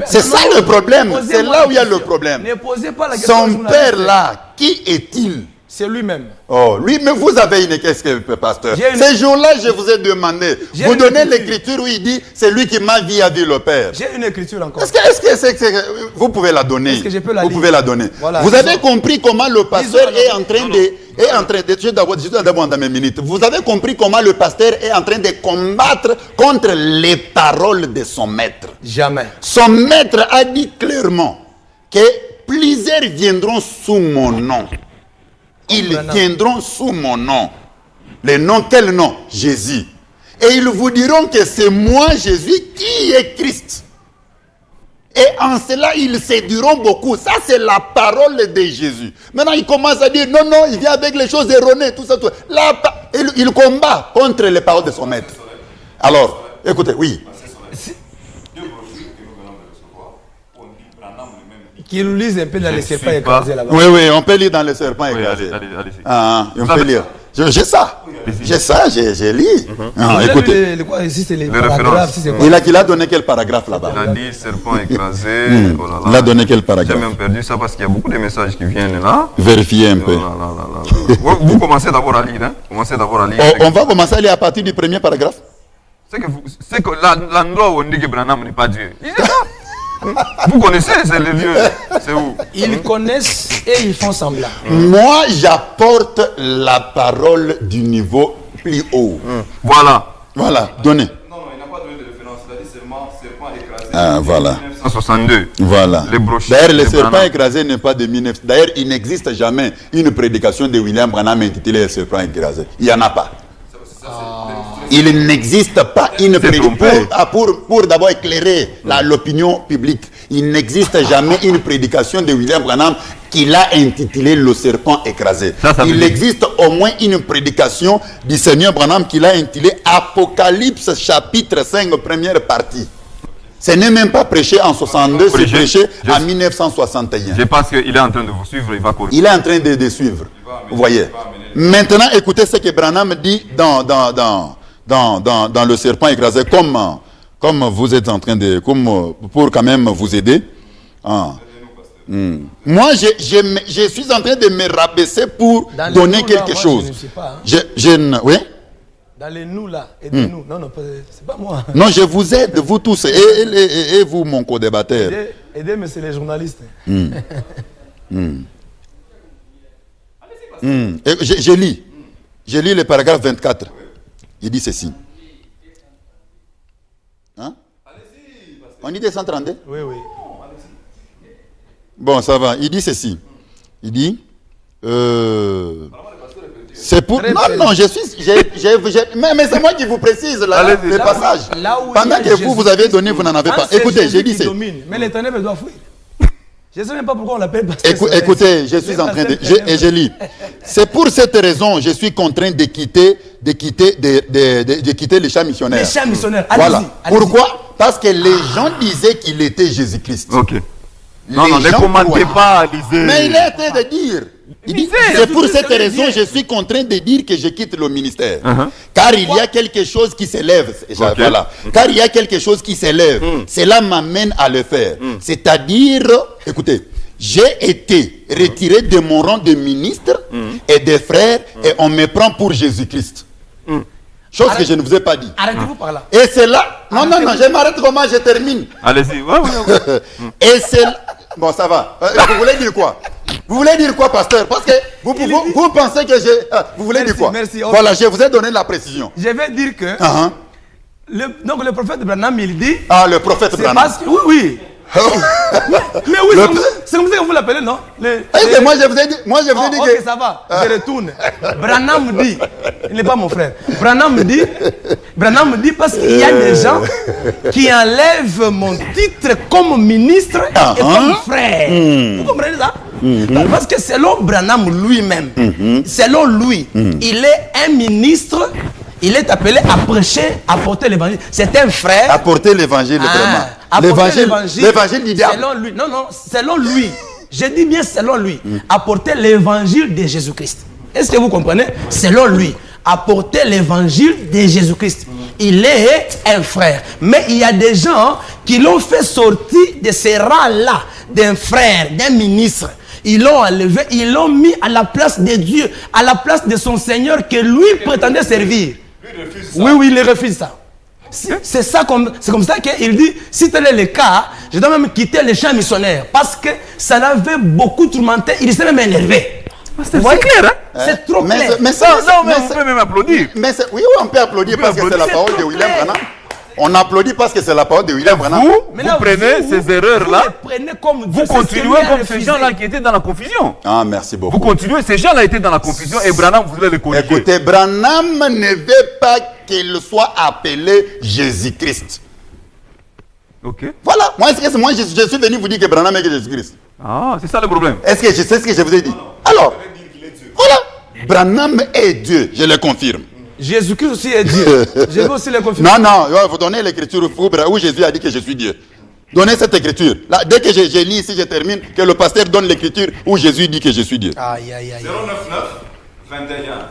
C'est ça le problème. C'est là où il y a le problème. Ne posez pas la question. Son père là, qui est-il? C'est lui-même. Oh, lui, mais vous avez une question, pasteur. Ces jours-là, je vous ai demandé. Vous donnez l'écriture où il dit, c'est lui qui m'a vu le Père. J'ai une écriture encore. Est-ce que vous pouvez la donner? Est-ce que je peux la lire? Vous pouvez la donner. Voilà, vous avez compris comment le pasteur est en train de... Vous avez compris comment le pasteur est en train de combattre contre les paroles de son maître. Jamais. Son maître a dit clairement que plusieurs viendront sous mon nom. Ils viendront sous mon nom. Le nom, quel nom? Jésus. Et ils vous diront que c'est moi, Jésus, qui est Christ. Et en cela, ils séduiront beaucoup. Ça, c'est la parole de Jésus. Maintenant, il commence à dire, non, non, il vient avec les choses erronées, tout ça, tout. Là, il combat contre les paroles de son maître. Alors, écoutez, oui. Qu'il lise un peu dans les serpents écrasés là-bas. Oui, oui, on peut lire dans les serpents écrasés. Allez. On peut lire. J'ai ça. J'ai ça, j'ai lu. Écoutez. Les paragraphes, il a donné quel paragraphe là-bas? Il a dit serpent écrasé. Oh là là. Il a donné quel paragraphe? J'ai même perdu ça parce qu'il y a beaucoup de messages qui viennent là. Vérifiez un peu. Vous commencez d'abord à lire. Hein? On va commencer à lire à partir du premier paragraphe. C'est que l'endroit où on dit que Branham n'est pas Dieu. Vous connaissez, c'est le Dieu. C'est où? Ils connaissent et ils font semblant. Moi, j'apporte la parole du niveau plus haut. Voilà. Voilà, donnez. Non, il n'a pas donné de référence. Il a dit seulement serpent écrasé. Ah, voilà. 1962. Voilà. Les brochures. D'ailleurs, le serpent écrasé n'est pas de 1900. D'ailleurs, il n'existe jamais une prédication de William Branham intitulée Le serpent écrasé. Il n'y en a pas. Il n'existe pas une prédication, pour d'abord éclairer l'opinion publique, il n'existe jamais une prédication de William Branham qu'il a intitulée Le serpent écrasé. Il existe au moins une prédication du Seigneur Branham qu'il a intitulée Apocalypse chapitre 5 première partie. Ce n'est même pas prêché en 62, c'est prêché en 1961. Je pense qu'il est en train de vous suivre, il va corriger. Il est en train de suivre, vous voyez. Maintenant, écoutez ce que Branham dit dans le serpent écrasé, comme vous êtes en train de... pour quand même vous aider. Moi, je suis en train de me rabaisser pour donner quelque chose. Oui? Dans les nous là, aidez-nous. Non, c'est pas moi. Non, je vous aide, vous tous, et vous, mon co-débatteur. Aidez-moi, c'est les journalistes. Je lis le paragraphe 24. Il dit ceci. Hein? On dit 132? Oui. Bon, ça va. Il dit ceci. Il dit... c'est pour... Non, je suis... Mais c'est moi qui vous précise le passage. Pendant que vous avez donné, vous n'en avez pas. Écoutez, j'ai dit... Mais l'Éternel doit fuir. Je ne sais même pas pourquoi on l'appelle pasteur. Écoutez, je suis en train de... Et je lis. C'est pour cette raison je suis contraint de quitter les champs missionnaires. Les champs missionnaires, voilà. Pourquoi? Parce que les gens disaient qu'il était Jésus-Christ. Ok. Non, ne commentez pas, lisez. Mais il a été de dire. Il dit, c'est pour cette raison je suis contraint de dire que je quitte le ministère. Car il y a quelque chose qui s'élève. Voilà. Car il y a quelque chose qui s'élève. Cela m'amène à le faire. C'est-à-dire, écoutez, j'ai été retiré de mon rang de ministre et de frère et on me prend pour Jésus-Christ. Chose que je ne vous ai pas dit. Arrêtez-vous par là. Et c'est là... Non, je m'arrête comment je termine. Allez-y. Ouais. Et c'est... Bon, ça va. Vous voulez dire quoi? Vous voulez dire quoi, pasteur? Parce que vous pensez que j'ai... vous voulez dire quoi? Merci. Voilà, je vous ai donné la précision. Je vais dire que... Donc le prophète Branham, il dit... Ah, le prophète Branham. Oui. Mais oui, c'est comme ça que vous l'appelez, non? Moi, je vous ai dit, ok, que... ça va, je retourne. Branham dit, il n'est pas mon frère. Branham dit parce qu'il y a des gens qui enlèvent mon titre comme ministre et comme frère. Vous comprenez ça? Parce que selon Branham lui-même, selon lui, il est un ministre. Il est appelé à prêcher, à porter l'évangile. C'est un frère. À porter l'évangile, vraiment. L'évangile du diable. Selon lui. Non, selon lui. Je dis bien selon lui. Apporter l'évangile de Jésus-Christ. Est-ce que vous comprenez? Selon lui. Apporter l'évangile de Jésus-Christ. Il est un frère. Mais il y a des gens qui l'ont fait sortir de ces rangs-là, d'un frère, d'un ministre. Ils l'ont enlevé, ils l'ont mis à la place de Dieu, à la place de son Seigneur que lui prétendait servir. Oui, il refuse ça. C'est comme ça qu'il dit, si tel est le cas, je dois même quitter les champs missionnaires. Parce que ça l'avait beaucoup tourmenté, il s'est même énervé. C'est clair, hein? C'est trop clair. Mais on peut même applaudir. Oui, on peut applaudir parce que c'est la parole de William Branham. On applaudit parce que c'est la parole de William Branham. Vous prenez ces erreurs-là, vous continuez comme ces gens-là qui étaient dans la confusion. Ah, merci beaucoup. Vous continuez, ces gens-là étaient dans la confusion et Branham voulait les corriger. Écoutez, Branham ne veut pas qu'il soit appelé Jésus-Christ. Ok. Voilà, moi je suis venu vous dire que Branham est Jésus-Christ. Ah, c'est ça le problème. Est-ce que je sais ce que je vous ai dit? Alors, voilà, Branham est Dieu, je le confirme. Jésus-Christ aussi est Dieu. Je veux aussi le confirmer. Non, vous donnez l'écriture où Jésus a dit que je suis Dieu. Donnez cette écriture. Là, dès que je lis ici, je termine, que le pasteur donne l'écriture où Jésus dit que je suis Dieu. Aïe. 099 21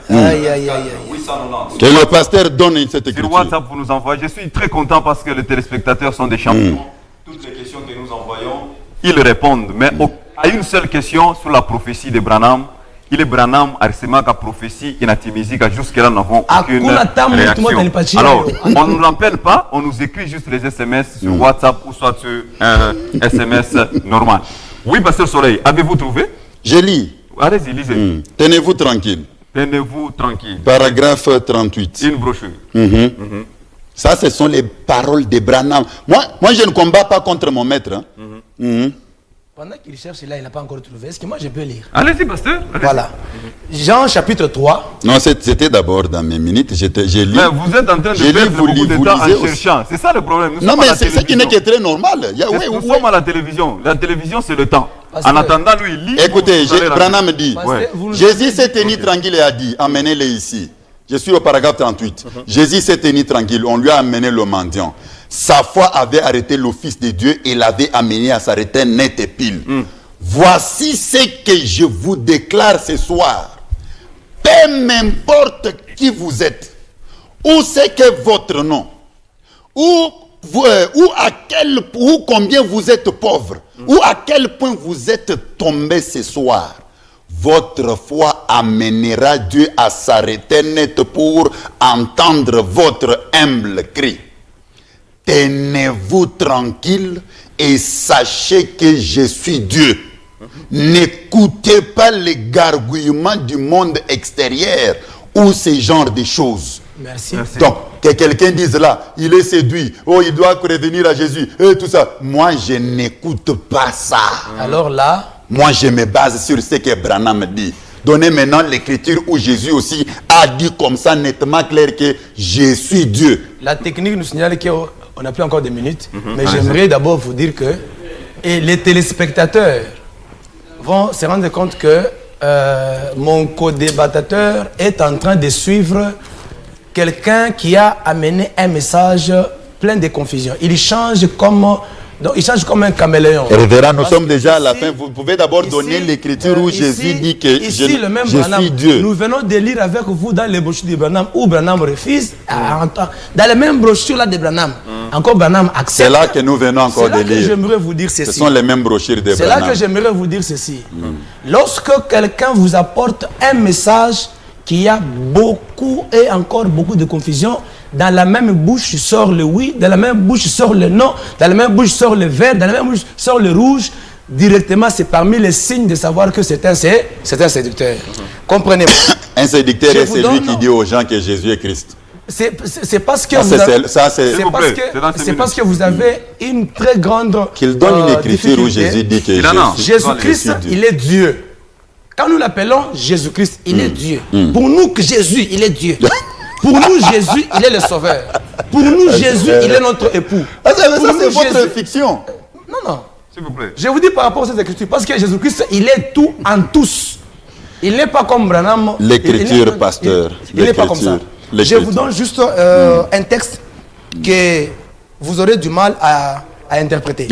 890. Que le pasteur donne cette écriture. Sur WhatsApp, vous nous envoyez. Je suis très content parce que les téléspectateurs sont des champions. Toutes les questions que nous envoyons, ils répondent. Mais à une seule question sur la prophétie de Branham. Il est Branham Arsemaka prophétie inatimizika jusque-là nous n'avons aucune réaction. Alors, on ne nous rappelle pas, on nous écrit juste les SMS sur WhatsApp ou soit sur un SMS normal. Oui, Pasteur Soleil, avez-vous trouvé? Je lis. Allez-y, lisez. Tenez-vous tranquille. Tenez-vous tranquille. Paragraphe 38. Une brochure. Ça, ce sont les paroles de Branham. Moi, je ne combats pas contre mon maître. Pendant qu'il cherche là, il n'a pas encore trouvé. Est-ce que moi je peux lire? Allez-y, pasteur. Voilà. Jean chapitre 3. Non, c'était d'abord dans mes minutes. J'ai lu. Mais vous êtes en train de perdre beaucoup de temps en cherchant. C'est ça le problème. Non, mais c'est ce qui n'est que très normal. Nous sommes à la télévision. La télévision, c'est le temps. En attendant, lui, il lit. Écoutez, Branham me dit, Jésus s'est tenu tranquille et a dit, amenez-les ici. Je suis au paragraphe 38. Jésus s'est tenu tranquille. On lui a amené le mendiant. Sa foi avait arrêté l'office de Dieu et l'avait amené à s'arrêter net et pile. Voici ce que je vous déclare ce soir. Peu m'importe qui vous êtes, ou c'est que votre nom, ou combien vous êtes pauvre, ou à quel point vous êtes tombé ce soir. votre foi amènera Dieu à s'arrêter net pour entendre votre humble cri. Tenez-vous tranquille et sachez que je suis Dieu. N'écoutez pas les gargouillements du monde extérieur ou ce genre de choses. Merci. Donc, que quelqu'un dise là, il est séduit, oh, il doit revenir à Jésus, et tout ça. Moi, je n'écoute pas ça. Alors là, moi, je me base sur ce que Branham dit. Donnez maintenant l'écriture où Jésus aussi a dit comme ça nettement clair que je suis Dieu. la technique nous signale qu'on n'a plus encore des minutes, mais j'aimerais d'abord vous dire que les téléspectateurs vont se rendre compte que mon co-débattateur est en train de suivre quelqu'un qui a amené un message plein de confusion. Il change comme un caméléon. Révérend, nous sommes déjà à la fin. Vous pouvez d'abord donner l'écriture où Jésus dit que je suis Dieu. Nous venons de lire avec vous dans les brochures de Branham où Branham refuse. Dans les mêmes brochures là de Branham, encore Branham accepte. C'est là que nous venons encore de lire. C'est là que j'aimerais vous dire ceci. Ce sont les mêmes brochures de Branham. C'est là que j'aimerais vous dire ceci. Lorsque quelqu'un vous apporte un message qui a beaucoup et encore beaucoup de confusion, dans la même bouche sort le oui, dans la même bouche sort le non, dans la même bouche sort le vert, dans la même bouche sort le rouge. Directement, c'est parmi les signes de savoir que c'est un séducteur. Comprenez-moi. Un séducteur est celui qui dit aux gens que Jésus est Christ. C'est parce que c'est parce que vous avez une très grande qu'il donne une écriture où Jésus dit que Jésus-Christ, il est Dieu. Quand nous l'appelons Jésus-Christ, il est Dieu. Pour nous, que Jésus, il est Dieu. Pour nous, Jésus, il est le sauveur. Pour nous, Jésus, il est notre époux. Ça, c'est votre fiction. Non. S'il vous plaît. Je vous dis par rapport à cette écriture, parce que Jésus-Christ, il est tout en tous. Il n'est pas comme Branham. L'écriture, pasteur. Il n'est pas comme ça. Je vous donne juste un texte que vous aurez du mal à interpréter.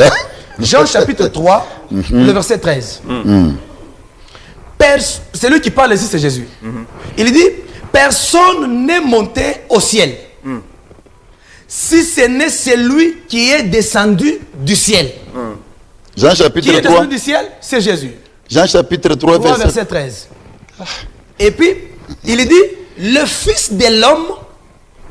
Jean chapitre 3, le verset 13. Celui qui parle ici, c'est Jésus. Il dit, personne n'est monté au ciel, si ce n'est celui qui est descendu du ciel. Jean chapitre 3. Qui est descendu du ciel, c'est Jésus. Jean chapitre 3, verset 13. Et puis, il dit, le Fils de l'homme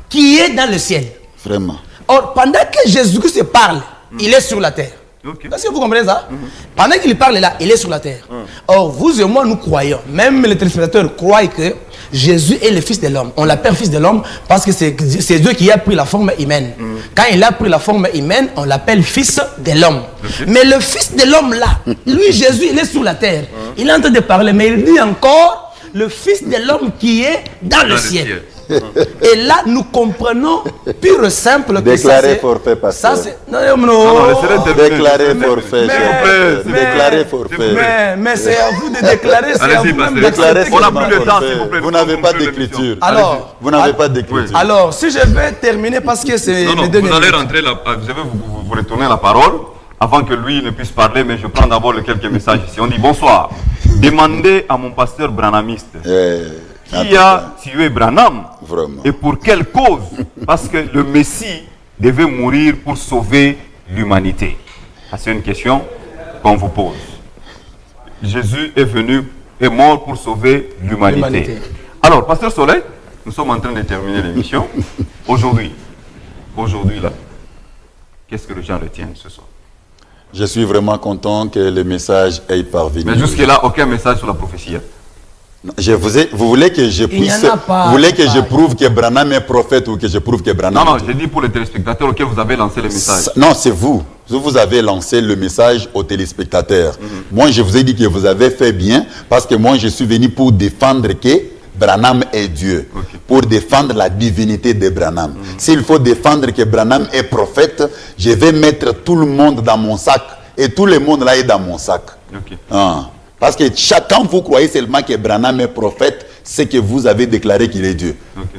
qui est dans le ciel. Vraiment. Or, pendant que Jésus-Christ parle, il est sur la terre. Est-ce que vous comprenez ça? Pendant qu'il parle là, il est sur la terre. Or, vous et moi, nous croyons, même les téléspectateurs croient que Jésus est le Fils de l'homme. On l'appelle Fils de l'homme parce que c'est Dieu qui a pris la forme humaine. Quand il a pris la forme humaine, on l'appelle Fils de l'homme. Mais le Fils de l'homme là, lui, Jésus, il est sur la terre. Il est en train de parler, mais il dit encore le Fils de l'homme qui est dans le ciel. Et là, nous comprenons pur et simple que déclarer forfait, pasteur. Ça, c'est... Non. Déclarer forfait. Déclarer forfait. Mais c'est à vous de déclarer. C'est à vous de déclarer. On n'a plus le temps, s'il vous plaît. Vous n'avez pas d'écriture. Alors, vous n'avez pas d'écriture. Alors, si je vais terminer parce que c'est... Non, vous allez rentrer là. Vous retournez la parole avant que lui ne puisse parler, mais je prends d'abord quelques messages ici. On dit bonsoir. Demandez à mon pasteur branhamiste. Qui a tué Branham? Vraiment. Et pour quelle cause? Parce que le Messie devait mourir pour sauver l'humanité. C'est une question qu'on vous pose. Jésus est mort pour sauver l'humanité. Alors, pasteur Soleil, nous sommes en train de terminer l'émission. Aujourd'hui là, qu'est-ce que les gens retiennent ce soir? Je suis vraiment content que le message ait parvenu. Mais jusque-là, aucun message sur la prophétie. Vous voulez que je puisse, vous voulez que je prouve que Branham est prophète ou que je prouve que Branham... Non, je dis pour les téléspectateurs auxquels vous avez lancé le message. Non, c'est vous. Vous avez lancé le message aux téléspectateurs. Moi, je vous ai dit que vous avez fait bien parce que moi, je suis venu pour défendre que Branham est Dieu. Pour défendre la divinité de Branham. S'il faut défendre que Branham est prophète, je vais mettre tout le monde dans mon sac. Et tout le monde là est dans mon sac. Parce que quand vous croyez seulement que Branham est prophète, c'est que vous avez déclaré qu'il est Dieu.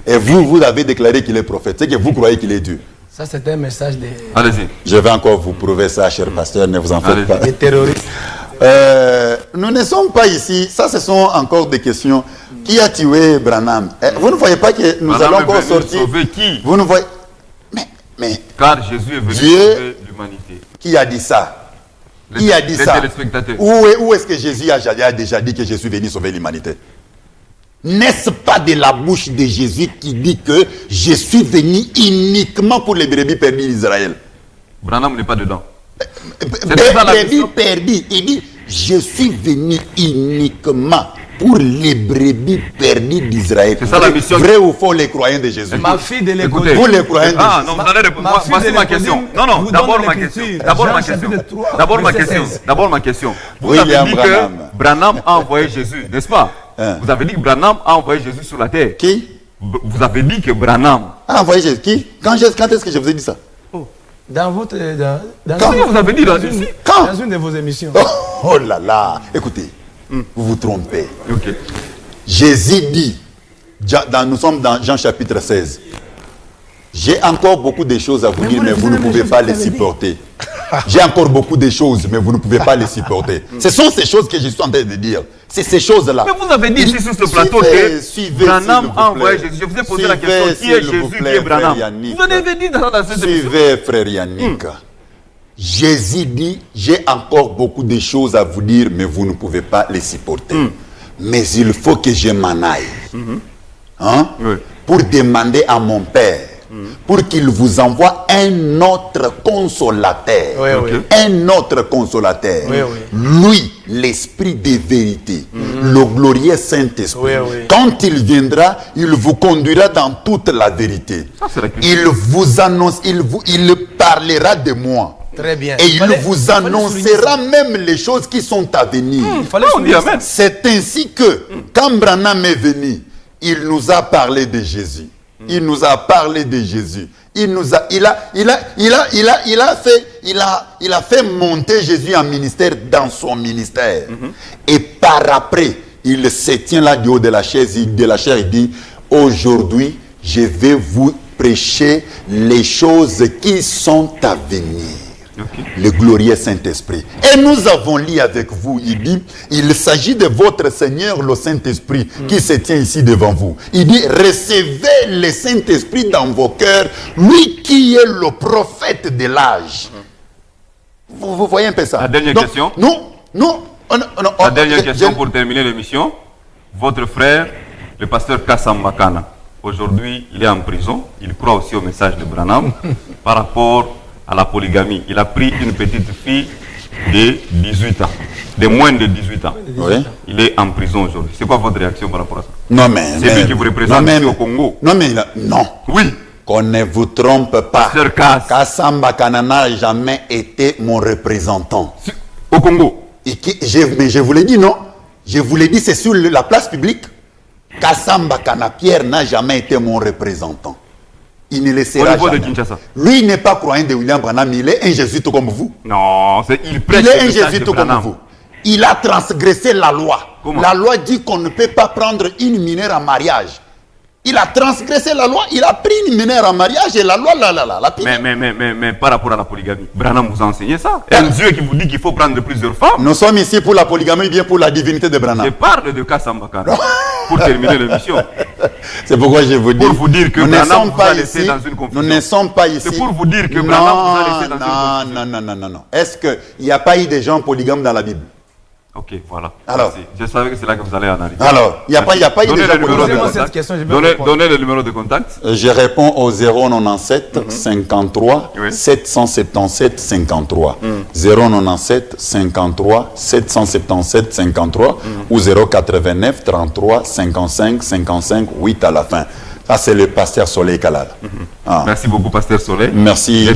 Et vous avez déclaré qu'il est prophète. C'est que vous croyez qu'il est Dieu. Ça, c'est un message de... Allez-y. Je vais encore vous prouver ça, cher pasteur, ne vous en faites pas. Des terroristes. Nous ne sommes pas ici. Ça, ce sont encore des questions. Qui a tué Branham? Vous ne voyez pas que nous allons encore sortir... Sauver qui? Vous ne voyez... Mais... Car Jésus est venu sauver l'humanité. Qui a dit ça? Qui a dit les ça? téléspectateurs. Où est-ce que Jésus a déjà dit que je suis venu sauver l'humanité? N'est-ce pas de la bouche de Jésus qui dit que je suis venu uniquement pour les brebis perdues d'Israël? Branham n'est pas dedans. Brebis perdues. Il dit, je suis venu uniquement pour les brebis perdues d'Israël. C'est ça la mission. Vrai ou faux les croyants de Jésus? Ma fille de l'école. Vous les croyants de Jésus? Ah non, vous allez répondre. Voici ma question. Non, d'abord ma question. D'abord ma question. Vous avez dit que Branham a envoyé Jésus, n'est-ce pas? Vous avez dit que Branham a envoyé Jésus sur la terre. Qui? Vous avez dit que Branham a envoyé Jésus. Qui? Quand est-ce que je vous ai dit ça? Dans votre... Quand vous avez dit là-dessus? Quand? Dans une de vos émissions. Oh là là. Écoutez, vous vous trompez. Ok. Jésus dit, nous sommes dans Jean chapitre 16. J'ai encore beaucoup de choses à vous dire, mais vous ne pouvez pas les supporter. J'ai encore beaucoup de choses, mais vous ne pouvez pas les supporter. Ce sont ces choses que je suis en train de dire. C'est ces choses-là. Mais vous avez dit ici sur ce plateau que Branham a envoyé Jésus. Je vous ai posé la question, qui est Jésus, qui est Branham? Vous avez dit dans cette émission. Suivez, frère Yannick. Jésus dit, j'ai encore beaucoup de choses à vous dire, mais vous ne pouvez pas les supporter. Mais il faut que je m'en aille. Pour demander à mon Père, pour qu'il vous envoie un autre consolateur. Un autre consolateur. Lui, l'esprit de vérité. Le glorieux Saint-Esprit. Quand il viendra, il vous conduira dans toute la vérité. Il vous annonce, il parlera de moi. Très bien. Et il vous annoncera même les choses qui sont à venir. C'est ainsi que, quand Branham est venu, il nous a parlé de Jésus. Il nous a parlé de Jésus. Il a fait monter Jésus en ministère dans son ministère. Et par après, il se tient là du haut de la chaise, il dit, aujourd'hui, je vais vous prêcher les choses qui sont à venir. Le glorieux Saint-Esprit. Et nous avons lu avec vous, il dit, il s'agit de votre Seigneur, le Saint-Esprit, qui se tient ici devant vous. Il dit, recevez le Saint-Esprit dans vos cœurs, lui qui est le prophète de l'âge. Vous voyez un peu ça? La dernière question. La dernière question pour terminer l'émission. Votre frère, le pasteur Kassam Bakana, aujourd'hui, il est en prison. Il croit aussi au message de Branham par rapport à la polygamie. Il a pris une petite fille de 18 ans, de moins de 18 ans. Il est en prison aujourd'hui. C'est quoi votre réaction par rapport à ça? Non, mais... C'est lui qui vous représente ici au Congo. Non, mais... Non. Oui. Qu'on ne vous trompe pas. Kassam Bakana n'a jamais été mon représentant. Au Congo? Mais je vous l'ai dit, non? Je vous l'ai dit, c'est sur la place publique. Kassam Bakana Pierre n'a jamais été mon représentant. Il ne le sera jamais. Lui, il n'est pas croyant de William Branham, il est un jésuite comme vous. Non, il prêche. Il est un jésuite comme vous. Il a transgressé la loi. Comment? La loi dit qu'on ne peut pas prendre une mineure en mariage. Il a transgressé la loi, il a pris une mineure en mariage et la loi la pire. Mais par rapport à la polygamie, Branham vous a enseigné ça. Un Dieu qui vous dit qu'il faut prendre plusieurs femmes. Nous sommes ici pour la polygamie, bien pour la divinité de Branham. Je parle de Kassam Bakana pour terminer l'émission. C'est pourquoi je vous dis. Pour vous dire que Branham vous a laissé dans une confusion. Nous ne sommes pas ici. C'est pour vous dire que Branham vous a laissé dans une confusion. Non. Est-ce qu'il n'y a pas eu des gens polygames dans la Bible? Ok, voilà. Alors, je savais que c'est là que vous allez en arriver. Alors, il n'y a pas eu de gens polygames. Donnez le numéro de contact. Je réponds au 097 53 777 53. 097 53 777 53 ou 089 33 55 55 8 à la fin. Ça, c'est le pasteur Soleil Kalal. Merci beaucoup, pasteur Soleil. Merci,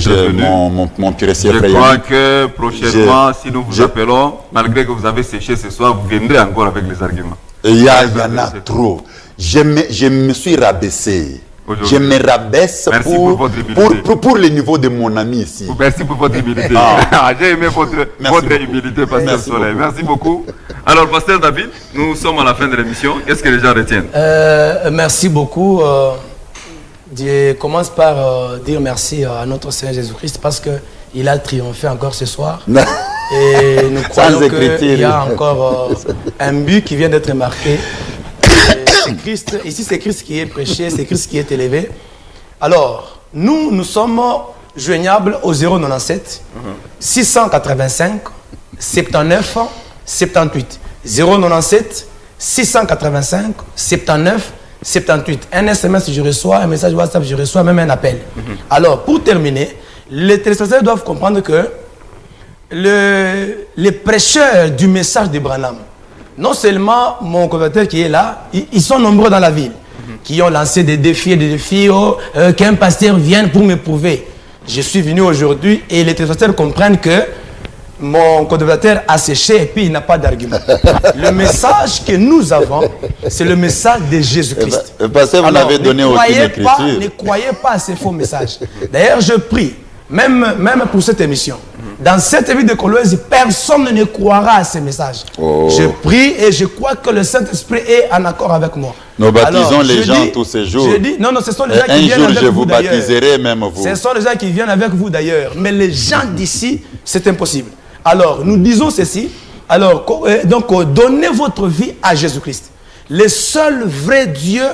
mon pur frère. Je crois que prochainement, si nous vous appelons, malgré que vous avez séché ce soir, vous viendrez encore avec les arguments. Il y en a trop. Je me suis rabaissé. Je me rabaisse pour le niveau de mon ami ici. Merci pour votre humilité. J'ai aimé votre humilité, pasteur Soleil. Merci beaucoup. Alors, pasteur David, nous sommes à la fin de l'émission. Qu'est-ce que les gens retiennent? Merci beaucoup. Je commence par dire merci à notre Seigneur Jésus-Christ parce qu'il a triomphé encore ce soir. Et nous croyons qu'il y a encore un but qui vient d'être marqué. Christ, ici c'est Christ qui est prêché, c'est Christ qui est élevé. Alors, nous sommes joignables au 097 685 79 78. 097 685 79 78. Un SMS, je reçois, un message WhatsApp, je reçois, même un appel. Alors, pour terminer, les téléspectateurs doivent comprendre que les prêcheurs du message de Branham, non seulement mon collaborateur qui est là, ils sont nombreux dans la ville, qui ont lancé des défis, qu'un pasteur vienne pour me prouver. Je suis venu aujourd'hui et les téléspectateurs comprennent que mon collaborateur a séché et puis il n'a pas d'argument. Le message que nous avons, c'est le message de Jésus-Christ. Parce que vous n'avez donné aucune écriture. Ne croyez pas à ces faux messages. D'ailleurs, je prie, même pour cette émission, dans cette vie de Colosse, personne ne croira à ces messages. Oh. Je prie et je crois que le Saint-Esprit est en accord avec moi. Nous baptisons les gens tous ces jours. Je dis, non, ce sont les gens qui viennent avec vous. Un jour, je vous baptiserai même vous. Ce sont les gens qui viennent avec vous d'ailleurs. Mais les gens d'ici, c'est impossible. Alors, nous disons ceci. Alors, donc, donnez votre vie à Jésus-Christ. Le seul vrai Dieu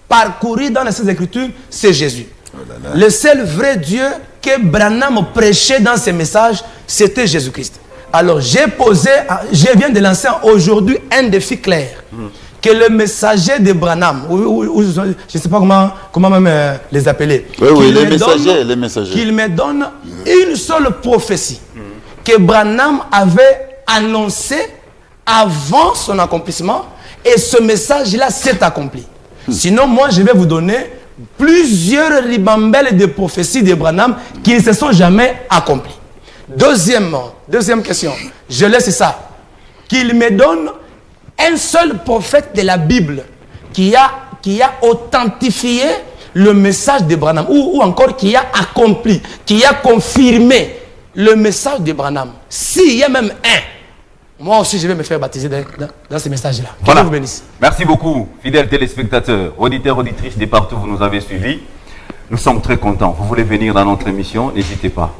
parcouru dans les Saintes Écritures, c'est Jésus. Oh là là. Le seul vrai Dieu que Branham prêchait dans ses messages, c'était Jésus-Christ. Alors, je viens de lancer aujourd'hui un défi clair. Que le messager de Branham, je ne sais pas comment même les appeler, oui, les messagers. Qu'il me donne une seule prophétie que Branham avait annoncé avant son accomplissement, et ce message-là s'est accompli. Sinon, moi, je vais vous donner plusieurs ribambelles de prophéties de Branham qui ne se sont jamais accomplies. Deuxième question, je laisse ça. Qu'il me donne un seul prophète de la Bible qui a authentifié le message de Branham, ou encore qui a accompli, qui a confirmé le message de Branham. S'il y a même un, moi aussi je vais me faire baptiser dans ces messages-là. Voilà. Vous bénisse. Merci beaucoup, fidèles téléspectateurs, auditeurs, auditrices de partout où vous nous avez suivis. Nous sommes très contents. Vous voulez venir dans notre émission, n'hésitez pas.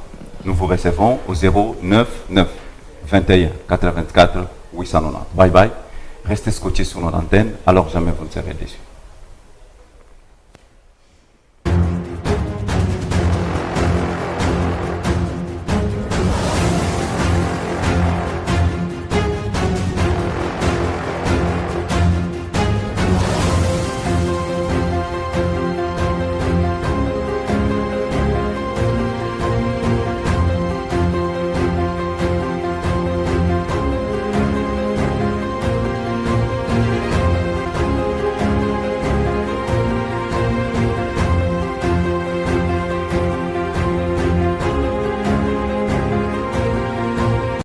Nous vous recevons au 099 21 84 890. Bye bye. Restez scotchés sur notre antenne, alors jamais vous ne serez déçus.